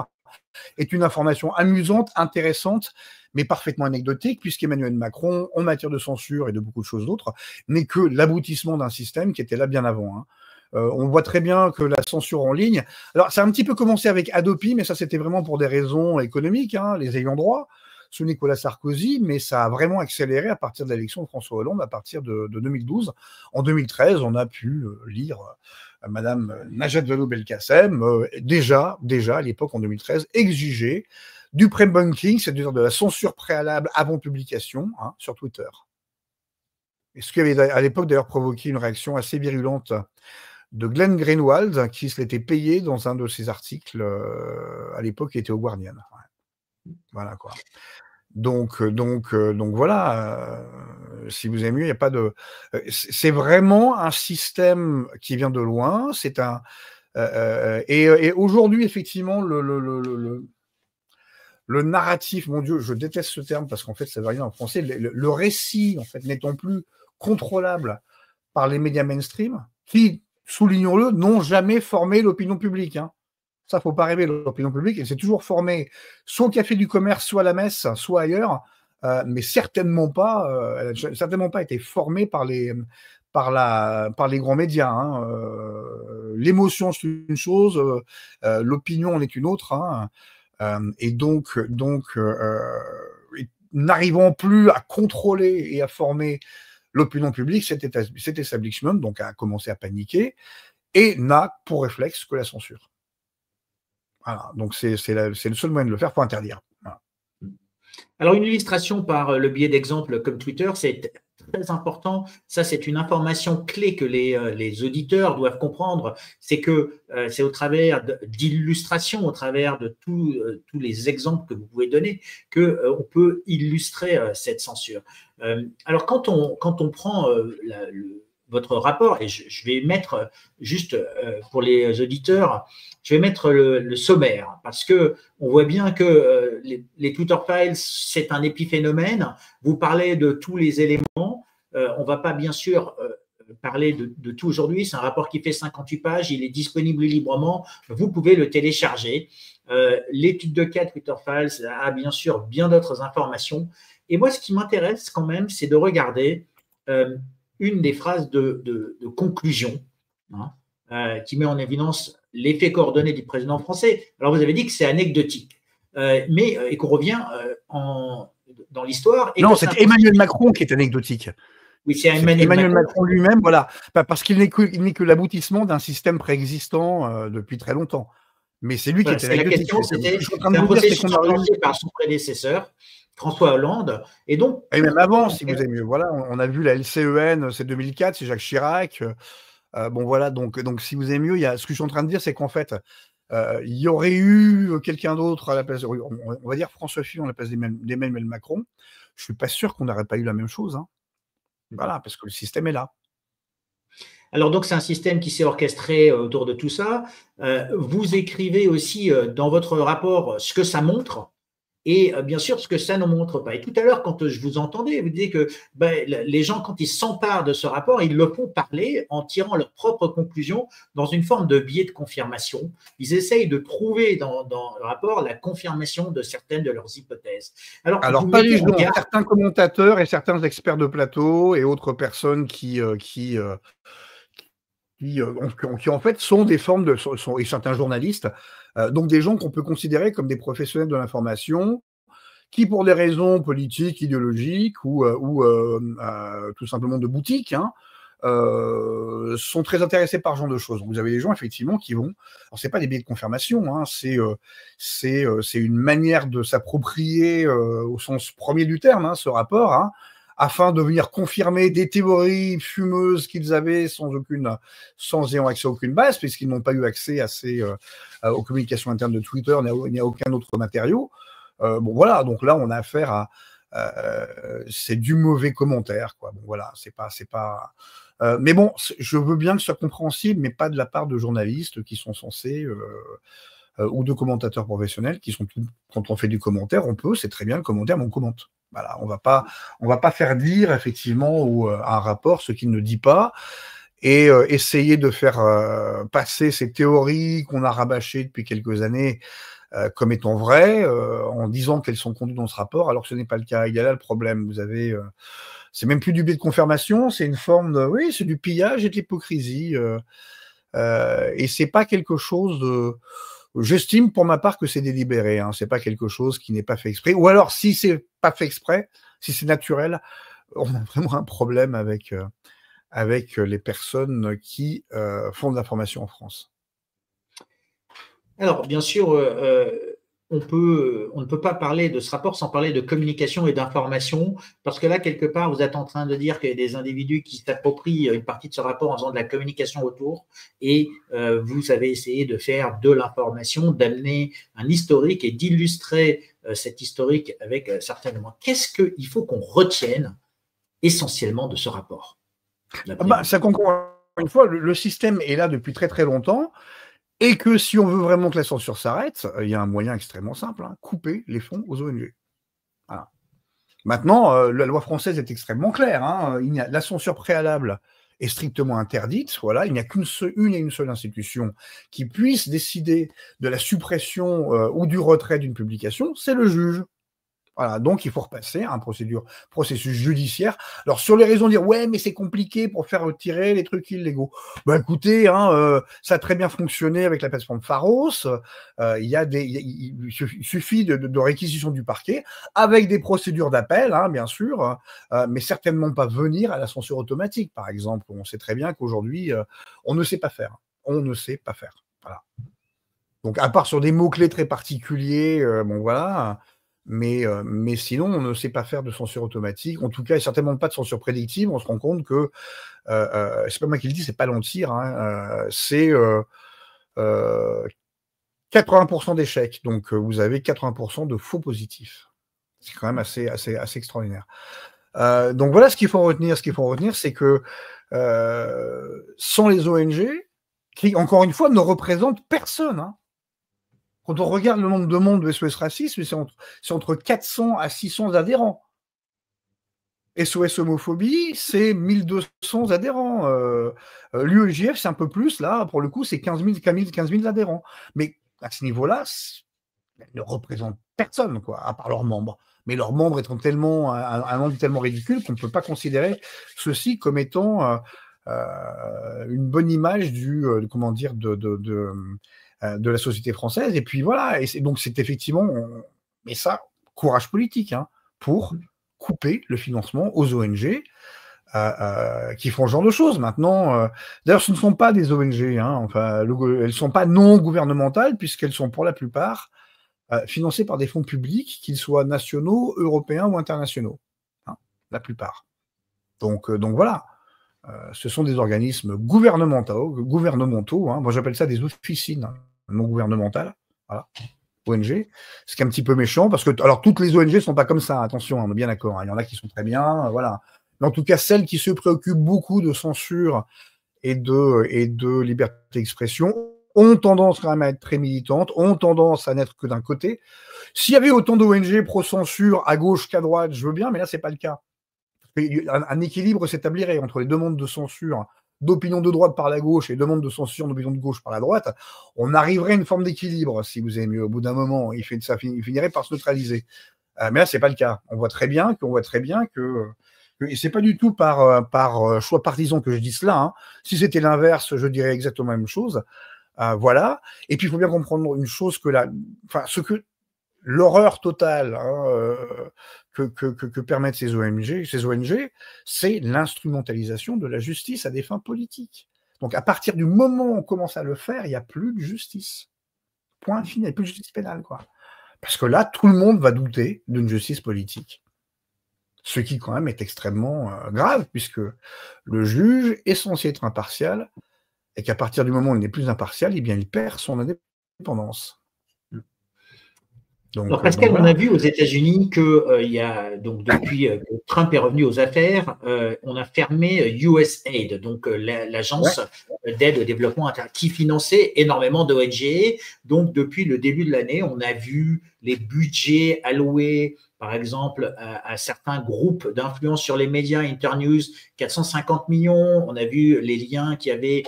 est une information amusante, intéressante, mais parfaitement anecdotique, puisqu'Emmanuel Macron, en matière de censure et de beaucoup de choses d'autres, n'est que l'aboutissement d'un système qui était là bien avant, hein. On voit très bien que la censure en ligne. Alors, ça a un petit peu commencé avec Adopi, mais ça, c'était vraiment pour des raisons économiques, hein, les ayants droit, sous Nicolas Sarkozy, mais ça a vraiment accéléré à partir de l'élection de François Hollande, à partir de 2012. En 2013, on a pu lire Madame Najat Vallaud-Belkacem, déjà, à l'époque, en 2013, exiger du pre-banking, c'est-à-dire de la censure préalable avant publication, hein, sur Twitter. Et ce qui avait à l'époque d'ailleurs provoqué une réaction assez virulente de Glenn Greenwald, qui se l'était payé dans un de ses articles, à l'époque, qui était au Guardian. Ouais. Voilà, quoi. Donc voilà, si vous aimez mieux, il n'y a pas de... c'est vraiment un système qui vient de loin, c'est un... et aujourd'hui, effectivement, le narratif, mon Dieu, je déteste ce terme parce qu'en fait, ça ne veut rien en français, le récit, en fait, n'étant plus contrôlable par les médias mainstream, qui, soulignons-le, n'ont jamais formé l'opinion publique, hein. Ça, faut pas rêver, l'opinion publique, elle s'est toujours formée soit au Café du Commerce, soit à la messe, soit ailleurs, mais certainement pas, elle n'a certainement pas été formée par les grands médias, hein. L'émotion, c'est une chose, l'opinion en est une autre, hein. Et donc n'arrivant plus à contrôler et à former l'opinion publique, cet establishment donc a commencé à paniquer et n'a pour réflexe que la censure. Voilà, donc c'est le seul moyen de le faire pour interdire. Voilà. Alors, une illustration par le biais d'exemples comme Twitter, c'est très important. Ça, c'est une information clé que les auditeurs doivent comprendre. C'est que c'est au travers d'illustrations, au travers de tous les exemples que vous pouvez donner, qu'on peut illustrer cette censure. Alors, quand on prend votre rapport, et je vais mettre juste pour les auditeurs, je vais mettre le sommaire, parce que on voit bien que les Twitter Files, c'est un épiphénomène. Vous parlez de tous les éléments. On ne va pas bien sûr parler de tout aujourd'hui. C'est un rapport qui fait 58 pages. Il est disponible librement. Vous pouvez le télécharger. L'étude de cas Twitter Files a bien sûr bien d'autres informations. Et moi, ce qui m'intéresse quand même, c'est de regarder une des phrases de conclusion, hein, qui met en évidence l'effet coordonné du président français. Alors, vous avez dit que c'est anecdotique, et qu'on revient dans l'histoire. Non, c'est Emmanuel Macron qui est anecdotique. Oui, c'est Emmanuel Macron lui-même, voilà, parce qu'il n'est que l'aboutissement d'un système préexistant depuis très longtemps. Mais c'est lui qui est anecdotique. La question, c'était un processus enclenché par son prédécesseur, François Hollande, et donc... Et même avant, si vous aimez mieux. Voilà, on a vu la LCEN, c'est 2004, c'est Jacques Chirac. Bon, voilà, donc si vous aimez mieux, ce que je suis en train de dire, c'est qu'en fait, il y aurait eu quelqu'un d'autre à la place, on va dire François Fillon à la place d'Emmanuel Macron. Je suis pas sûr qu'on n'aurait pas eu la même chose, hein. Voilà, parce que le système est là. Alors donc c'est un système qui s'est orchestré autour de tout ça. Vous écrivez aussi dans votre rapport ce que ça montre et bien sûr ce que ça ne montre pas. Et tout à l'heure, quand je vous entendais, vous disiez que les gens, quand ils s'emparent de ce rapport, ils le font parler en tirant leurs propres conclusions dans une forme de biais de confirmation. Ils essayent de trouver dans le rapport la confirmation de certaines de leurs hypothèses. Alors pas les gens, certains commentateurs et certains experts de plateau et autres personnes qui en fait sont des formes et certains journalistes, donc des gens qu'on peut considérer comme des professionnels de l'information, qui pour des raisons politiques, idéologiques ou tout simplement de boutique, hein, sont très intéressés par ce genre de choses. Vous avez des gens effectivement qui vont, alors c'est pas des biais de confirmation, hein, c'est une manière de s'approprier au sens premier du terme, hein, ce rapport, hein, afin de venir confirmer des théories fumeuses qu'ils avaient sans ayant accès à aucune base, puisqu'ils n'ont pas eu accès aux communications internes de Twitter, ni à aucun autre matériau. Bon, voilà, donc là, on a affaire à... c'est du mauvais commentaire, quoi. Bon, voilà, c'est pas... mais bon, je veux bien que ce soit compréhensible, mais pas de la part de journalistes qui sont censés... ou de commentateurs professionnels qui sont... Quand on fait du commentaire, c'est très bien le commentaire, mais on commente. Voilà, on va pas faire dire effectivement à un rapport ce qu'il ne dit pas et essayer de faire passer ces théories qu'on a rabâchées depuis quelques années comme étant vraies en disant qu'elles sont contenues dans ce rapport, alors que ce n'est pas le cas. Il y a là le problème. Vous avez, c'est même plus du biais de confirmation, c'est une forme de, oui, c'est du pillage et de l'hypocrisie. Et c'est pas quelque chose de... J'estime pour ma part que c'est délibéré, hein. C'est pas quelque chose qui n'est pas fait exprès. Ou alors, si c'est pas fait exprès, si c'est naturel, on a vraiment un problème avec les personnes qui font de l'information en France. Alors, bien sûr, on ne peut pas parler de ce rapport sans parler de communication et d'information, parce que là, quelque part, vous êtes en train de dire qu'il y a des individus qui s'approprient une partie de ce rapport en faisant de la communication autour, et vous avez essayé de faire de l'information, d'amener un historique et d'illustrer cet historique avec certains éléments. Qu'est-ce qu'il faut qu'on retienne essentiellement de ce rapport? Ça concourt, une fois, le système est là depuis très très longtemps. Et que si on veut vraiment que la censure s'arrête, il y a un moyen extrêmement simple, hein, couper les fonds aux ONG. Voilà. Maintenant, la loi française est extrêmement claire. Hein, la censure préalable est strictement interdite. Voilà, il n'y a une et une seule institution qui puisse décider de la suppression ou du retrait d'une publication, c'est le juge. Voilà, donc il faut repasser à un processus judiciaire. Alors sur les raisons de dire ouais mais c'est compliqué pour faire retirer les trucs illégaux. Ben écoutez, hein, ça a très bien fonctionné avec la plateforme Pharos. Il suffit de réquisition du parquet avec des procédures d'appel, hein, bien sûr, mais certainement pas venir à la censure automatique. Par exemple, on sait très bien qu'aujourd'hui on ne sait pas faire. On ne sait pas faire. Voilà. Donc à part sur des mots clés très particuliers, bon voilà. Mais sinon, on ne sait pas faire de censure automatique. En tout cas, certainement pas de censure prédictive. On se rend compte que, c'est pas moi qui le dis, c'est Palantir, hein, c'est 80% d'échecs. Donc, vous avez 80% de faux positifs. C'est quand même assez extraordinaire. Donc, voilà ce qu'il faut retenir. Ce qu'il faut retenir, c'est que sans les ONG, qui, encore une fois, ne représentent personne, hein. Quand on regarde le nombre de membres de SOS Racisme, c'est entre 400 à 600 adhérents. SOS Homophobie, c'est 1200 adhérents. L'UEJF, c'est un peu plus, là, pour le coup, c'est 15 000 adhérents. Mais à ce niveau-là, ils ne représentent personne, quoi, à part leurs membres. Mais leurs membres étant tellement un nombre tellement ridicule qu'on ne peut pas considérer ceci comme étant une bonne image de la société française. Et puis voilà, et donc c'est effectivement, mais ça, courage politique, hein, pour couper le financement aux ONG qui font ce genre de choses. Maintenant, d'ailleurs, ce ne sont pas des ONG, hein, enfin, elles ne sont pas non gouvernementales, puisqu'elles sont pour la plupart financées par des fonds publics, qu'ils soient nationaux, européens ou internationaux, hein, la plupart. Donc voilà. Ce sont des organismes gouvernementaux, hein. Moi j'appelle ça des officines non gouvernementales, voilà, ONG. C'est un petit peu méchant parce que, alors toutes les ONG ne sont pas comme ça, attention, on est bien d'accord, hein. Il y en a qui sont très bien, voilà. Mais en tout cas, celles qui se préoccupent beaucoup de censure et de liberté d'expression ont tendance quand même à être très militantes, ont tendance à n'être que d'un côté. S'il y avait autant d'ONG pro-censure à gauche qu'à droite, je veux bien, mais là, c'est pas le cas. Un équilibre s'établirait entre les demandes de censure d'opinion de droite par la gauche et demandes de censure d'opinion de gauche par la droite. On arriverait à une forme d'équilibre, si vous aimez. Au bout d'un moment, il finirait par se neutraliser. Mais là, c'est pas le cas. On voit très bien que et c'est pas du tout par choix partisan que je dis cela, hein. Si c'était l'inverse, je dirais exactement la même chose. Voilà. Et puis, il faut bien comprendre une chose, que l'horreur totale, hein, que permettent ces ONG, c'est l'instrumentalisation de la justice à des fins politiques. Donc, à partir du moment où on commence à le faire, il n'y a plus de justice. Point final, il n'y a plus de justice pénale, quoi. Parce que là, tout le monde va douter d'une justice politique. Ce qui, quand même, est extrêmement grave, puisque le juge est censé être impartial, et qu'à partir du moment où il n'est plus impartial, eh bien, il perd son indépendance. Donc, alors Pascal, voilà. On a vu aux États-Unis que y a donc depuis que Trump est revenu aux affaires, on a fermé USAID, donc l'agence d'aide au développement qui finançait énormément d'ONG. Donc depuis le début de l'année, on a vu les budgets alloués, par exemple, à certains groupes d'influence sur les médias, Internews, 450 millions. On a vu les liens qu'il y avait.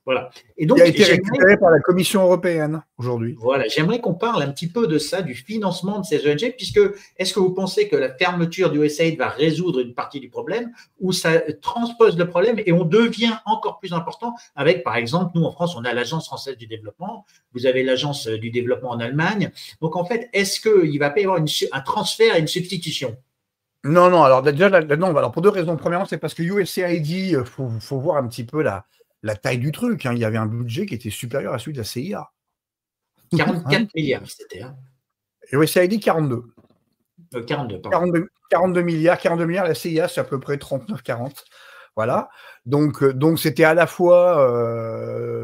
Voilà. Et donc, qui a été récupéré par la Commission européenne aujourd'hui. Voilà, j'aimerais qu'on parle un petit peu de ça, du financement de ces ONG, puisque est-ce que vous pensez que la fermeture du USAID va résoudre une partie du problème, ou ça transpose le problème et on devient encore plus important avec, par exemple, nous en France, on a l'Agence française du développement, vous avez l'Agence du développement en Allemagne. Donc en fait, est-ce qu'il ne va pas y avoir un transfert et une substitution? Non, non, alors déjà, non, alors pour deux raisons. Premièrement, c'est parce que USAID, il faut voir un petit peu la taille du truc. Hein. Il y avait un budget qui était supérieur à celui de la CIA. 44 milliards, c'était. Hein. USAID, 42. 42, pardon. 42 milliards, la CIA, c'est à peu près 39-40. Voilà. Donc c'était à la fois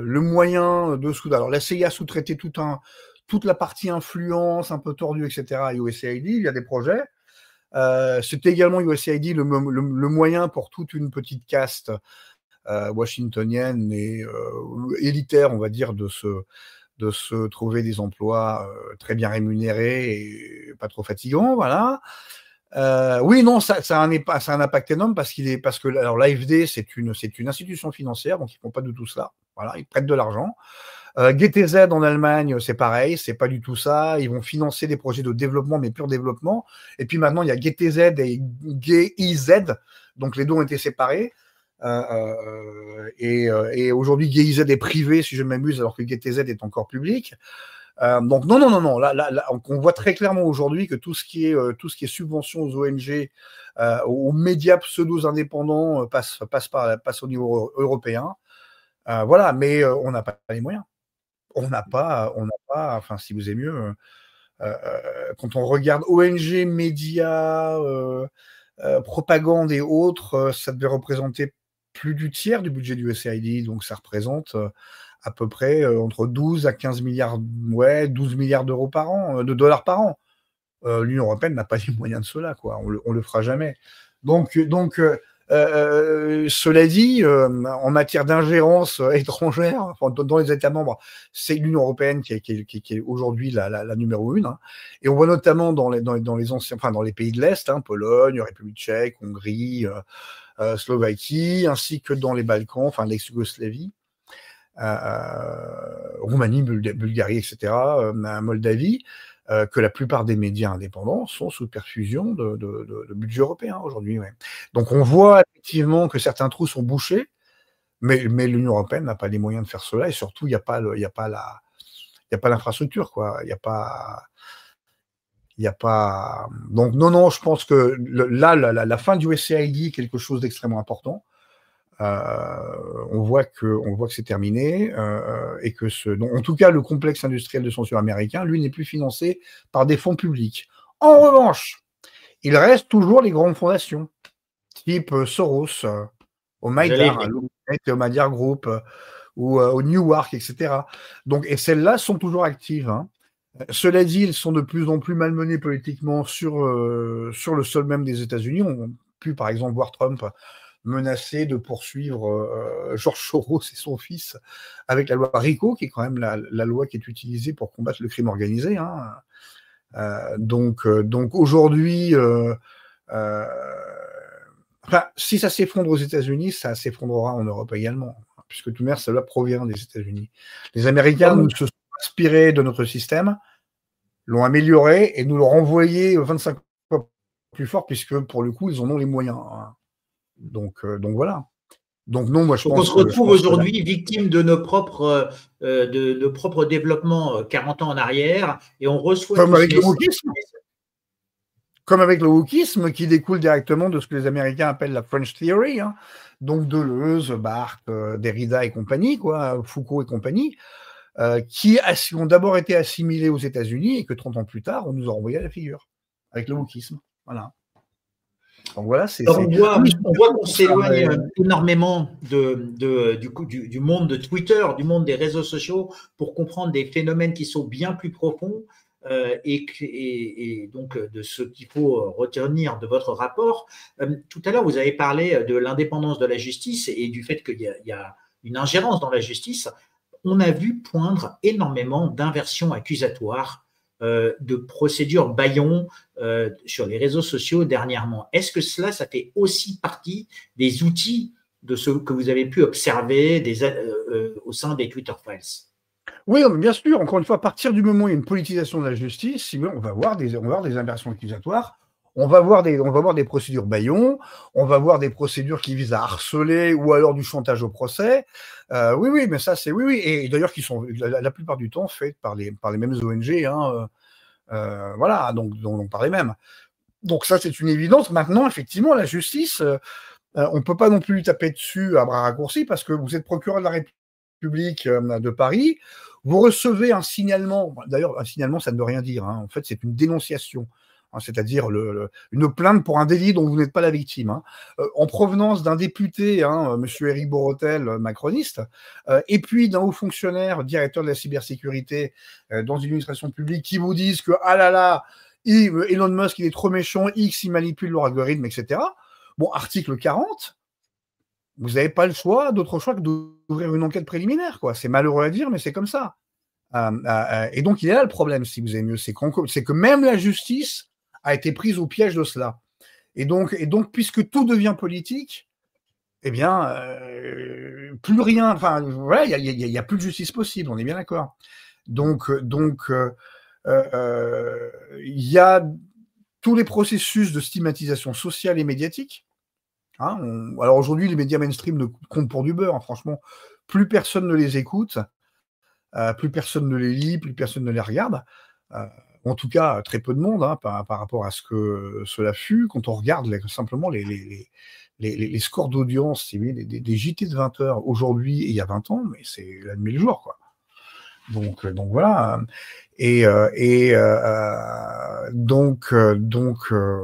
le moyen de sous. Alors, la CIA sous-traitait toute la partie influence, un peu tordue, etc. à USAID. Il y a des projets. C'était également USAID le moyen pour toute une petite caste washingtonienne et élitaire, on va dire, de se trouver des emplois très bien rémunérés et pas trop fatigants, voilà. Oui, non, ça a un impact énorme parce que alors l'AFD c'est une institution financière, donc ils font pas du tout cela. Voilà, ils prêtent de l'argent. GTZ en Allemagne, c'est pareil, c'est pas du tout ça. Ils vont financer des projets de développement, mais pur développement. Et puis maintenant, il y a GTZ et GIZ, donc les deux ont été séparés. Et aujourd'hui, GIZ est privé, si je m'amuse, alors que GTZ est encore public. Donc non. Là, on voit très clairement aujourd'hui que tout ce qui est subvention aux ONG, aux médias pseudo-indépendants passe au niveau européen. Voilà, mais on n'a pas les moyens. On n'a pas, enfin, si vous aimez mieux, quand on regarde ONG, médias, propagande et autres, ça devait représenter plus du tiers du budget du USAID, donc ça représente à peu près entre 12 à 15 milliards, 12 milliards d'euros par an, de dollars par an. L'Union européenne n'a pas les moyens de cela, quoi. On le fera jamais. Donc cela dit, en matière d'ingérence étrangère, enfin, dans les États membres, c'est l'Union européenne qui est aujourd'hui la numéro 1. Hein. Et on voit notamment dans les anciens, enfin dans les pays de l'Est, hein, Pologne, République tchèque, Hongrie, Slovaquie, ainsi que dans les Balkans, enfin l'ex-Yougoslavie, Roumanie, Bulgarie, etc., Moldavie. Que la plupart des médias indépendants sont sous perfusion de budget européen aujourd'hui. Ouais. Donc on voit effectivement que certains trous sont bouchés, mais l'Union européenne n'a pas les moyens de faire cela, et surtout il n'y a pas l'infrastructure, quoi. Il y a pas. Donc non, je pense que la fin du USAID est quelque chose d'extrêmement important. On voit que c'est terminé et que en tout cas le complexe industriel de censure américain, lui, n'est plus financé par des fonds publics. En revanche, il reste toujours les grandes fondations, type Soros, Omidyar, Omidyar Group ou au Newark, etc. Donc, et celles-là sont toujours actives. Hein. Cela dit, ils sont de plus en plus malmenés politiquement sur le sol même des États-Unis. On peut par exemple voir Trump menacé de poursuivre George Soros et son fils avec la loi RICO, qui est quand même la loi qui est utilisée pour combattre le crime organisé. Hein. Donc aujourd'hui, enfin, si ça s'effondre aux États-Unis, ça s'effondrera en Europe également, puisque tout de même, cela provient des États-Unis. Les Américains nous se sont inspirés de notre système, l'ont amélioré et nous l'ont renvoyé 25 fois plus fort, puisque pour le coup, ils en ont les moyens. Hein. Donc voilà. Donc non, moi je pense. On se retrouve aujourd'hui victime de nos propres développements 40 ans en arrière, et on reçoit. Comme avec le wokisme qui découle directement de ce que les Américains appellent la French Theory, hein. Donc Deleuze, Barthes, Derrida et compagnie, quoi, Foucault et compagnie, qui ont d'abord été assimilés aux États-Unis et que 30 ans plus tard, on nous a renvoyé à la figure avec le wokisme. Voilà. Donc voilà, on voit qu'on s'éloigne énormément du monde de Twitter, du monde des réseaux sociaux, pour comprendre des phénomènes qui sont bien plus profonds et donc de ce qu'il faut retenir de votre rapport. Tout à l'heure, vous avez parlé de l'indépendance de la justice et du fait qu'il y a une ingérence dans la justice. On a vu poindre énormément d'inversions accusatoires, de procédures bâillons sur les réseaux sociaux dernièrement. Est-ce que ça fait aussi partie des outils de ce que vous avez pu observer au sein des Twitter Files. Oui, bien sûr, encore une fois, à partir du moment où il y a une politisation de la justice, on va voir des inversions accusatoires, on va voir des procédures bâillons, on va voir des procédures qui visent à harceler ou alors du chantage au procès. Oui, mais ça, c'est oui. Et d'ailleurs, qui sont la plupart du temps faites par les mêmes ONG, hein, voilà, donc par les mêmes. Donc ça, c'est une évidence. Maintenant, effectivement, la justice, on ne peut pas non plus lui taper dessus à bras raccourcis parce que vous êtes procureur de la République de Paris, vous recevez un signalement. D'ailleurs, un signalement, ça ne veut rien dire. Hein. En fait, c'est une dénonciation. Hein, c'est-à-dire une plainte pour un délit dont vous n'êtes pas la victime, hein, en provenance d'un député, hein, M. Éric Borotel, macroniste, et puis d'un haut fonctionnaire, directeur de la cybersécurité dans une administration publique, qui vous disent que, ah là là, Elon Musk, il est trop méchant, X, il manipule l'algorithme, etc. Bon, article 40, vous n'avez pas le choix, d'autre choix que d'ouvrir une enquête préliminaire, quoi. C'est malheureux à dire, mais c'est comme ça. Et donc, il y a là le problème, si vous aimez mieux, c'est que même la justice a été prise au piège de cela. Et donc puisque tout devient politique, eh bien, plus rien, enfin, voilà, il y a plus de justice possible, on est bien d'accord. Donc, il y a tous les processus de stigmatisation sociale et médiatique. Hein, alors aujourd'hui, les médias mainstream ne comptent pour du beurre, hein, franchement. Plus personne ne les écoute, plus personne ne les lit, plus personne ne les regarde. En tout cas, très peu de monde, hein, par rapport à ce que cela fut. Quand on regarde simplement les scores d'audience des JT de 20 heures aujourd'hui et il y a 20 ans, mais c'est la nuit et le jour, quoi. Donc voilà.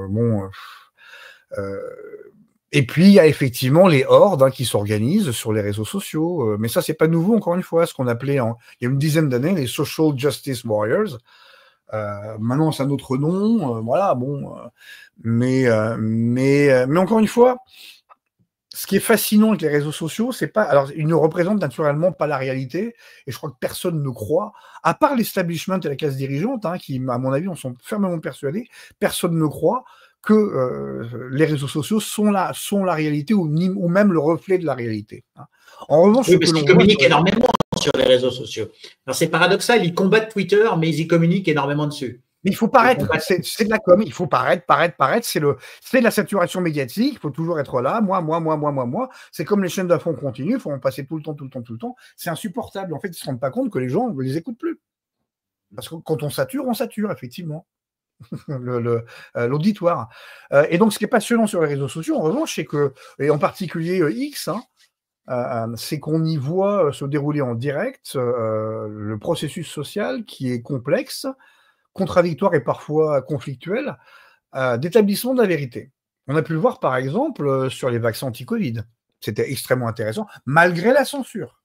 Bon. Et puis, il y a effectivement les hordes, hein, qui s'organisent sur les réseaux sociaux. Mais ça, c'est pas nouveau, encore une fois, ce qu'on appelait, il y a une dizaine d'années, les Social Justice Warriors. Maintenant, c'est un autre nom. Voilà, bon. Mais encore une fois, ce qui est fascinant avec les réseaux sociaux, c'est pas... Alors, ils ne représentent naturellement pas la réalité, et je crois que personne ne croit, à part l'establishment et la classe dirigeante, hein, qui, à mon avis, en sont fermement persuadés, personne ne croit que les réseaux sociaux sont la réalité ou même le reflet de la réalité. Hein. En revanche, oui, parce qu'ils communiquent énormément sur les réseaux sociaux. Alors c'est paradoxal, ils combattent Twitter, mais ils y communiquent énormément dessus. Mais il faut paraître, c'est de la com, il faut paraître, c'est de la saturation médiatique, il faut toujours être là, moi. C'est comme les chaînes d'infos continues, il faut en passer tout le temps. C'est insupportable. En fait, ils ne se rendent pas compte que les gens ne les écoutent plus. Parce que quand on sature, effectivement. L'auditoire. Et donc, ce qui est passionnant sur les réseaux sociaux, en revanche, c'est que, et en particulier X, hein, c'est qu'on y voit se dérouler en direct le processus social qui est complexe, contradictoire et parfois conflictuel, d'établissement de la vérité. On a pu le voir, par exemple, sur les vaccins anti-Covid. C'était extrêmement intéressant, malgré la censure.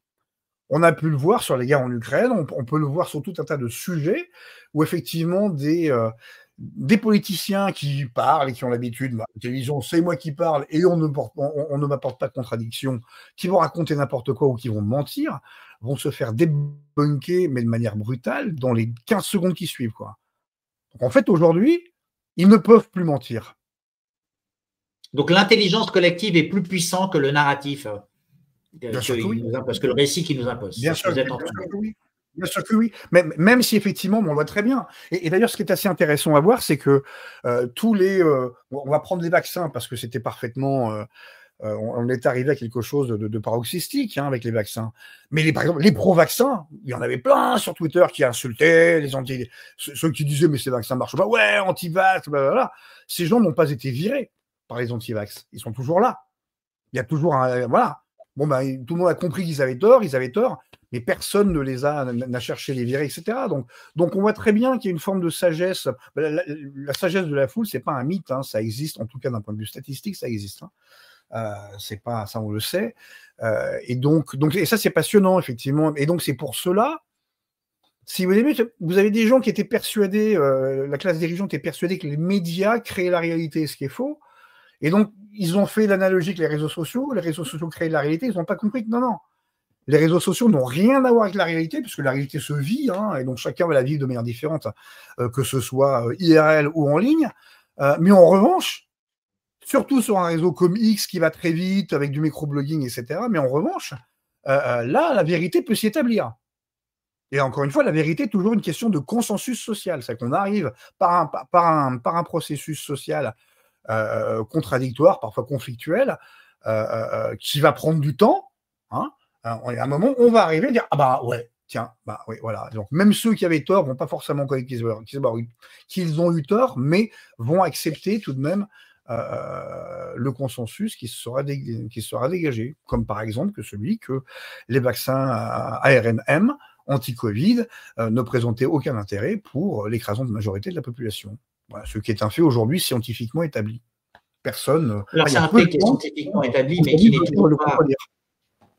On a pu le voir sur les guerres en Ukraine, on peut le voir sur tout un tas de sujets où effectivement des politiciens qui parlent et qui ont l'habitude, la télévision, c'est moi qui parle et on ne m'apporte pas de contradiction, qui vont raconter n'importe quoi ou qui vont mentir, vont se faire débunker, mais de manière brutale, dans les 15 secondes qui suivent, quoi. Donc en fait, aujourd'hui, ils ne peuvent plus mentir. Donc l'intelligence collective est plus puissante que le narratif, parce que le récit qui nous impose. Bien sûr que oui. Bien sûr que oui, même si effectivement, on le voit très bien. Et d'ailleurs, ce qui est assez intéressant à voir, c'est que on va prendre les vaccins parce que c'était parfaitement... on est arrivé à quelque chose de paroxystique, hein, avec les vaccins. Mais par exemple, les pro-vaccins, il y en avait plein sur Twitter qui insultaient ceux qui disaient « mais ces vaccins ne marchent pas, ouais, anti-vax, blablabla ». Ces gens n'ont pas été virés par les anti-vax. Ils sont toujours là. Il y a toujours un... Voilà. Bon, tout le monde a compris qu'ils avaient tort, mais personne n'a cherché les virer, etc. Donc on voit très bien qu'il y a une forme de sagesse. La sagesse de la foule, c'est pas un mythe, hein, ça existe, en tout cas d'un point de vue statistique, ça existe. Hein. C'est pas ça, on le sait. Et ça, c'est passionnant, effectivement. Et donc, c'est pour cela, si vous aimez, vous avez des gens qui étaient persuadés, la classe dirigeante est persuadée que les médias créent la réalité, ce qui est faux. Et donc, ils ont fait l'analogie avec les réseaux sociaux créent la réalité, ils n'ont pas compris que non. Les réseaux sociaux n'ont rien à voir avec la réalité, puisque la réalité se vit, hein, et donc chacun va la vivre de manière différente, que ce soit IRL ou en ligne. Mais en revanche, surtout sur un réseau comme X qui va très vite, avec du microblogging, etc. Mais en revanche, là, la vérité peut s'y établir. Et encore une fois, la vérité est toujours une question de consensus social. C'est qu'on arrive par un processus social contradictoire, parfois conflictuel, qui va prendre du temps. Hein, à un moment, on va arriver à dire ah bah ouais, tiens, bah oui, voilà. Donc même ceux qui avaient tort vont pas forcément connaître qu'ils ont eu tort, mais vont accepter tout de même le consensus qui sera dégagé, comme par exemple que celui que les vaccins ARNM anti-Covid ne présentaient aucun intérêt pour l'écrasante majorité de la population. Voilà, ce qui est un fait aujourd'hui scientifiquement établi. Personne. Alors, c'est un fait qui est scientifiquement établi, mais qui n'est toujours pas.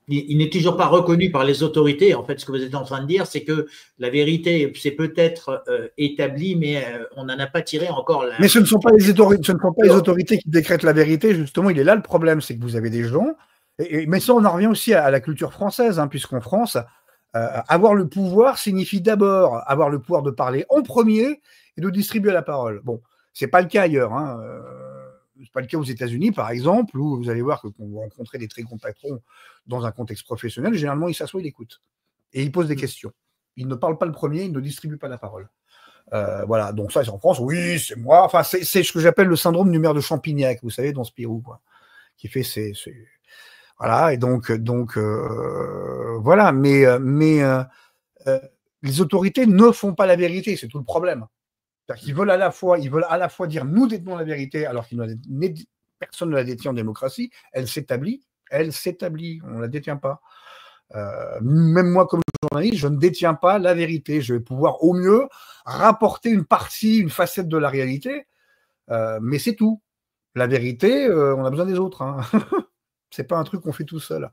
Il n'est toujours pas reconnu par les autorités. En fait, ce que vous êtes en train de dire, c'est que la vérité, c'est peut-être établi, mais on n'en a pas tiré encore la. Mais ce ne sont pas les autorités qui décrètent la vérité, justement. Il est là le problème, c'est que vous avez des gens. Mais ça, on en revient aussi à la culture française, hein, puisqu'en France, avoir le pouvoir signifie d'abord avoir le pouvoir de parler en premier et de distribuer la parole. Bon, c'est pas le cas ailleurs. Hein. C'est pas le cas aux États-Unis, par exemple, où vous allez voir que quand vous rencontrez des très grands patrons dans un contexte professionnel, généralement, ils s'assoient, ils écoutent. Et ils posent des questions. Ils ne parlent pas le premier, ils ne distribuent pas la parole. Voilà, donc ça, c'est en France, oui, c'est moi. Enfin, c'est ce que j'appelle le syndrome du maire de Champignac, vous savez, dans Spirou, quoi, qui fait voilà, et donc voilà, mais les autorités ne font pas la vérité, c'est tout le problème. Ils veulent à la fois dire nous détenons la vérité alors que personne ne la détient en démocratie. Elle s'établit, on ne la détient pas. Même moi comme journaliste, je ne détiens pas la vérité. Je vais pouvoir au mieux rapporter une facette de la réalité, mais c'est tout. La vérité, on a besoin des autres. Hein. C'est pas un truc qu'on fait tout seul.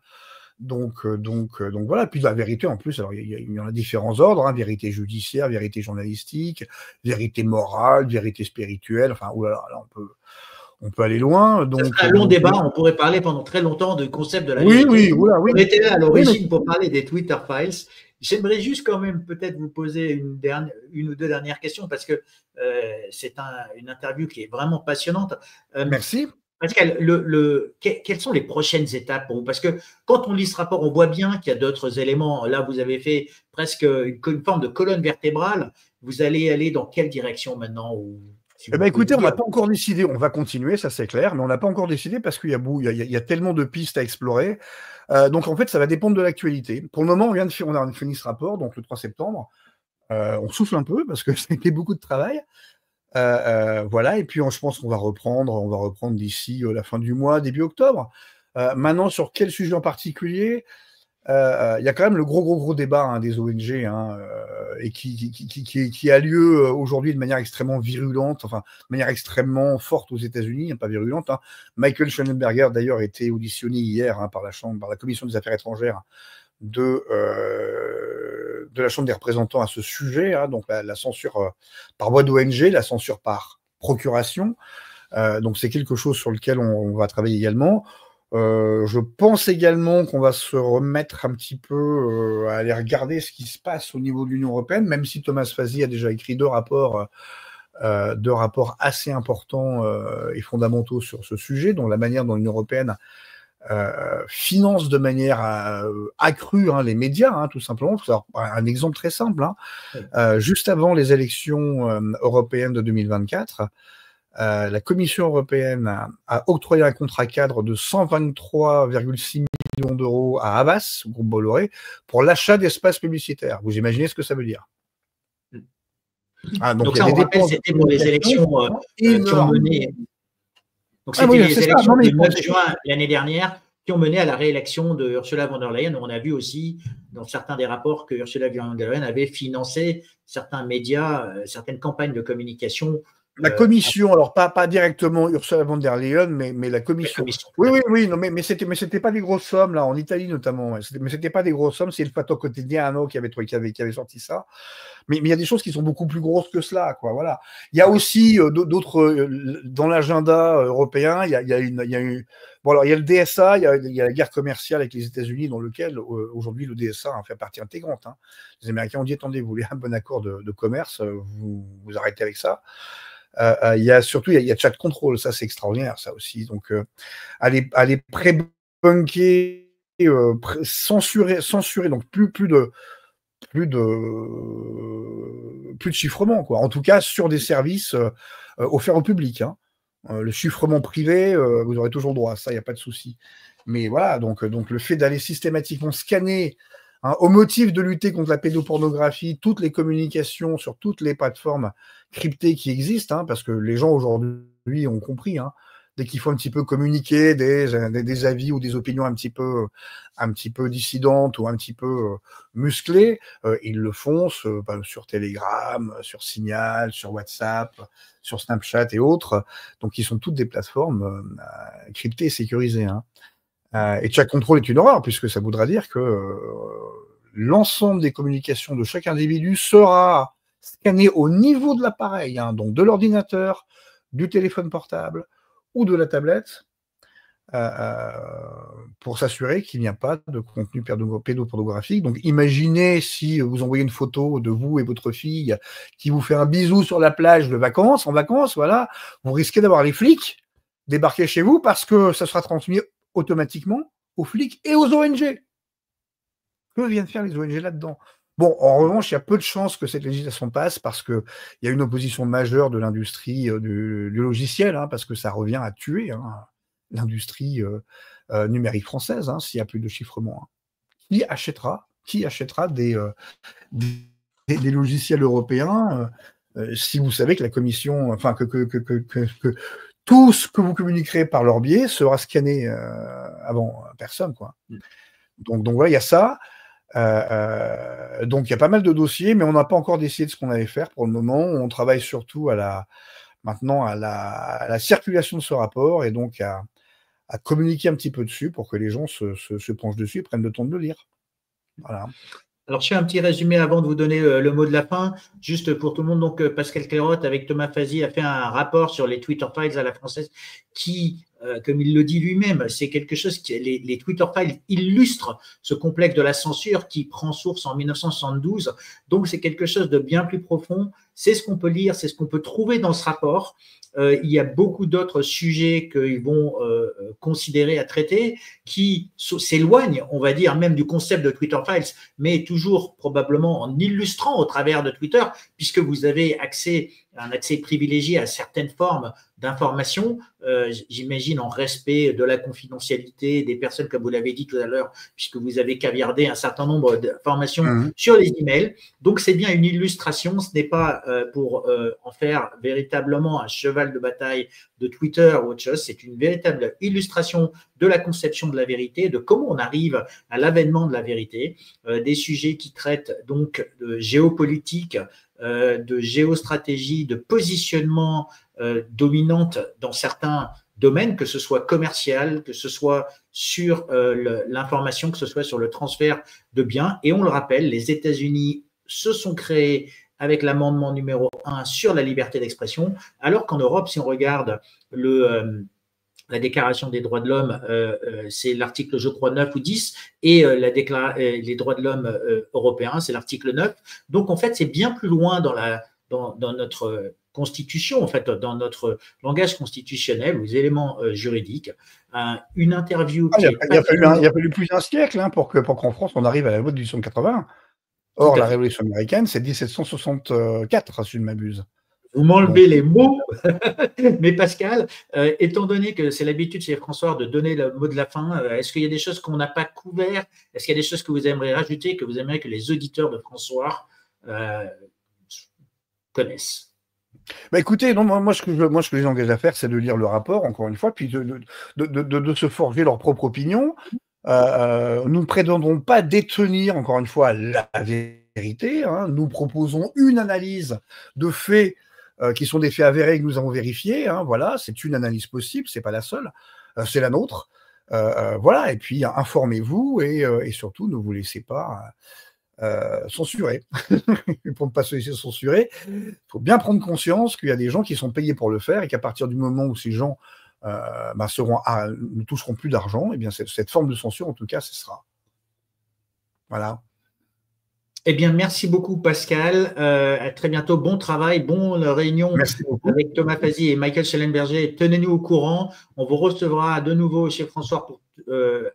Donc voilà. Puis la vérité, en plus, alors il y en a différents ordres, hein, vérité judiciaire, vérité journalistique, vérité morale, vérité spirituelle. Enfin, oulala, là, on peut aller loin. Donc, c'est un long débat. On pourrait parler pendant très longtemps du concept de la vérité. Oui. On était là à l'origine pour parler des Twitter Files. J'aimerais juste quand même peut-être vous poser une ou deux dernières questions parce que c'est une interview qui est vraiment passionnante. Merci. Pascal, quelles sont les prochaines étapes pour vous? Parce que quand on lit ce rapport, on voit bien qu'il y a d'autres éléments. Là, vous avez fait presque une forme de colonne vertébrale. Vous allez aller dans quelle direction maintenant? Écoutez, on n'a pas encore décidé. On va continuer, ça c'est clair, mais on n'a pas encore décidé parce qu'il y a tellement de pistes à explorer. Donc en fait, ça va dépendre de l'actualité. Pour le moment, on a fini ce rapport, donc le 3 septembre. On souffle un peu parce que ça a été beaucoup de travail. Voilà, et puis je pense qu'on va reprendre d'ici la fin du mois, début octobre. Maintenant, sur quel sujet en particulier? Il y a quand même le gros débat hein, des ONG hein, et qui a lieu aujourd'hui de manière extrêmement virulente, enfin de manière extrêmement forte aux États-Unis, hein, pas virulente. Hein. Michael Schellenberger d'ailleurs a été auditionné hier hein, par la Commission des Affaires étrangères de la Chambre des représentants à ce sujet, hein, donc la censure par voie d'ONG, la censure par procuration. Donc c'est quelque chose sur lequel on va travailler également. Je pense également qu'on va se remettre un petit peu à aller regarder ce qui se passe au niveau de l'Union européenne, même si Thomas Fazi a déjà écrit deux rapports assez importants et fondamentaux sur ce sujet, dont la manière dont l'Union européenne finance de manière accrue hein, les médias, hein, tout simplement. Alors, un exemple très simple, hein. Juste avant les élections européennes de 2024, la Commission européenne a octroyé un contrat cadre de 123,6 millions d'euros à Havas, groupe Bolloré, pour l'achat d'espaces publicitaires. Vous imaginez ce que ça veut dire? Donc ça, on rappelle, c'était pour les élections qui ont mené. Donc c'était les élections du 9 juin l'année dernière qui ont mené à la réélection de Ursula von der Leyen. On a vu aussi dans certains des rapports que Ursula von der Leyen avait financé certains médias, certaines campagnes de communication. La commission, alors pas directement Ursula von der Leyen, mais la commission. Oui, non, mais c'était pas des grosses sommes là, en Italie notamment. Mais c'était pas des grosses sommes. C'est le Fatto Quotidiano qui avait sorti ça. Mais il y a des choses qui sont beaucoup plus grosses que cela, quoi. Voilà. Il y a aussi d'autres dans l'agenda européen. Il y a le DSA, il y a la guerre commerciale avec les États-Unis, dans lequel aujourd'hui le DSA fait partie intégrante. Hein. Les Américains ont dit attendez, vous voulez un bon accord de commerce, vous arrêtez avec ça. Il y a surtout il y a chat control, ça c'est extraordinaire ça aussi. Donc aller pré-bunker, censurer, donc plus de chiffrement, quoi. En tout cas sur des services offerts au public, hein. Le chiffrement privé, vous aurez toujours droit à ça, il n'y a pas de souci. Mais voilà, donc le fait d'aller systématiquement scanner, hein, au motif de lutter contre la pédopornographie, toutes les communications sur toutes les plateformes cryptées qui existent, hein, parce que les gens aujourd'hui ont compris, hein, dès qu'il faut un petit peu communiquer des avis ou des opinions un petit peu dissidentes ou un petit peu musclées, ils le font sur Telegram, sur Signal, sur WhatsApp, sur Snapchat et autres. Donc, ils sont toutes des plateformes cryptées et sécurisées, hein. Et chat control est une horreur, puisque ça voudra dire que l'ensemble des communications de chaque individu sera scanné au niveau de l'appareil, hein, donc de l'ordinateur, du téléphone portable ou de la tablette, pour s'assurer qu'il n'y a pas de contenu pédopornographique. Donc imaginez si vous envoyez une photo de vous et votre fille qui vous fait un bisou sur la plage en vacances, voilà, vous risquez d'avoir les flics débarquer chez vous parce que ça sera transmis automatiquement aux flics et aux ONG. Que viennent faire les ONG là-dedans? Bon, en revanche, il y a peu de chances que cette législation passe parce qu'il y a une opposition majeure de l'industrie du logiciel, hein, parce que ça revient à tuer, hein, l'industrie numérique française, hein, s'il n'y a plus de chiffrement, hein. Qui achètera des logiciels européens si vous savez que la commission, enfin que tout ce que vous communiquerez par leur biais sera scanné avant personne, quoi. Donc voilà, il y a ça. Donc il y a pas mal de dossiers, mais on n'a pas encore décidé de ce qu'on allait faire pour le moment. On travaille surtout maintenant à la circulation de ce rapport et donc à communiquer un petit peu dessus pour que les gens se penchent dessus et prennent le temps de le lire. Voilà. Alors, je fais un petit résumé avant de vous donner le mot de la fin, juste pour tout le monde. Donc, Pascal Clairotte, avec Thomas Fazi, a fait un rapport sur les Twitter Files à la française qui, comme il le dit lui-même, c'est quelque chose qui, les Twitter Files illustrent ce complexe de la censure qui prend source en 1972. Donc, c'est quelque chose de bien plus profond. C'est ce qu'on peut lire, c'est ce qu'on peut trouver dans ce rapport. Il y a beaucoup d'autres sujets qu'ils vont considérer à traiter qui s'éloignent, on va dire, même du concept de Twitter Files, mais toujours probablement en illustrant au travers de Twitter, puisque vous avez un accès privilégié à certaines formes d'informations, j'imagine en respect de la confidentialité des personnes, comme vous l'avez dit tout à l'heure, puisque vous avez caviardé un certain nombre d'informations sur les emails. Donc, c'est bien une illustration, ce n'est pas pour en faire véritablement un cheval de bataille de Twitter ou autre chose, c'est une véritable illustration de la conception de la vérité, de comment on arrive à l'avènement de la vérité, des sujets qui traitent donc de géopolitique, de géostratégie, de positionnement dominante dans certains domaines, que ce soit commercial, que ce soit sur l'information, que ce soit sur le transfert de biens. Et on le rappelle, les États-Unis se sont créés avec l'amendement numéro 1 sur la liberté d'expression, alors qu'en Europe, si on regarde la Déclaration des droits de l'homme, c'est l'article, je crois, 9 ou 10, et les droits de l'homme européens, c'est l'article 9. Donc, en fait, c'est bien plus loin dans notre constitution, en fait, dans notre langage constitutionnel, aux éléments juridiques. Une interview il a fallu plus d'un siècle, hein, pour qu'en France, on arrive à la loi de 1880. Or, la Révolution américaine, c'est 1764, si je ne m'abuse. Vous m'enlevez les mots, mais Pascal, étant donné que c'est l'habitude chez François de donner le mot de la fin, est-ce qu'il y a des choses qu'on n'a pas couvertes? Est-ce qu'il y a des choses que vous aimeriez rajouter, que vous aimeriez que les auditeurs de François connaissent? Bah écoutez, non, moi, ce que je les engage à faire, c'est de lire le rapport, encore une fois, puis de se forger leur propre opinion. Nous ne prétendons pas détenir, encore une fois, la vérité, hein. Nous proposons une analyse de faits qui sont des faits avérés que nous avons vérifiés, hein. Voilà, c'est une analyse possible, c'est pas la seule, c'est la nôtre. Voilà, et puis informez-vous et surtout ne vous laissez pas censurer. Pour ne pas se laisser censurer, il faut bien prendre conscience qu'il y a des gens qui sont payés pour le faire et qu'à partir du moment où ces gens ne toucheront plus d'argent, et bien cette forme de censure, en tout cas, cessera. Voilà. Eh bien, merci beaucoup, Pascal. À très bientôt. Bon travail, bonne réunion Merci beaucoup. avec Thomas Fazi et Michael Schellenberger. Tenez-nous au courant. On vous recevra de nouveau chez François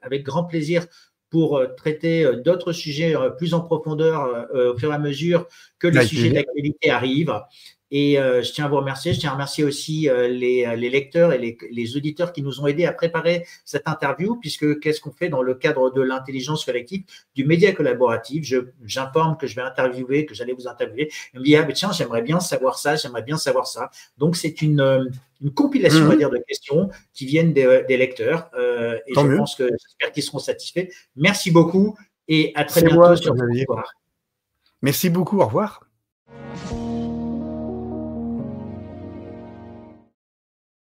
avec grand plaisir pour traiter d'autres sujets plus en profondeur au fur et à mesure que les Avec sujets plaisir. d'actualité arrivent. Et je tiens à vous remercier. Je tiens à remercier aussi les lecteurs et les auditeurs qui nous ont aidés à préparer cette interview, puisque qu'est-ce qu'on fait dans le cadre de l'intelligence collective, du média collaboratif? J'informe que je vais interviewer, que j'allais vous interviewer. Il me dit, ah, mais tiens, j'aimerais bien savoir ça, j'aimerais bien savoir ça. Donc, c'est une compilation, on va dire, de questions qui viennent des lecteurs. Et Tant je mieux. pense que j'espère qu'ils seront satisfaits. Merci beaucoup et à très C'est bientôt moi, sur Xavier. François. Merci beaucoup. Au revoir.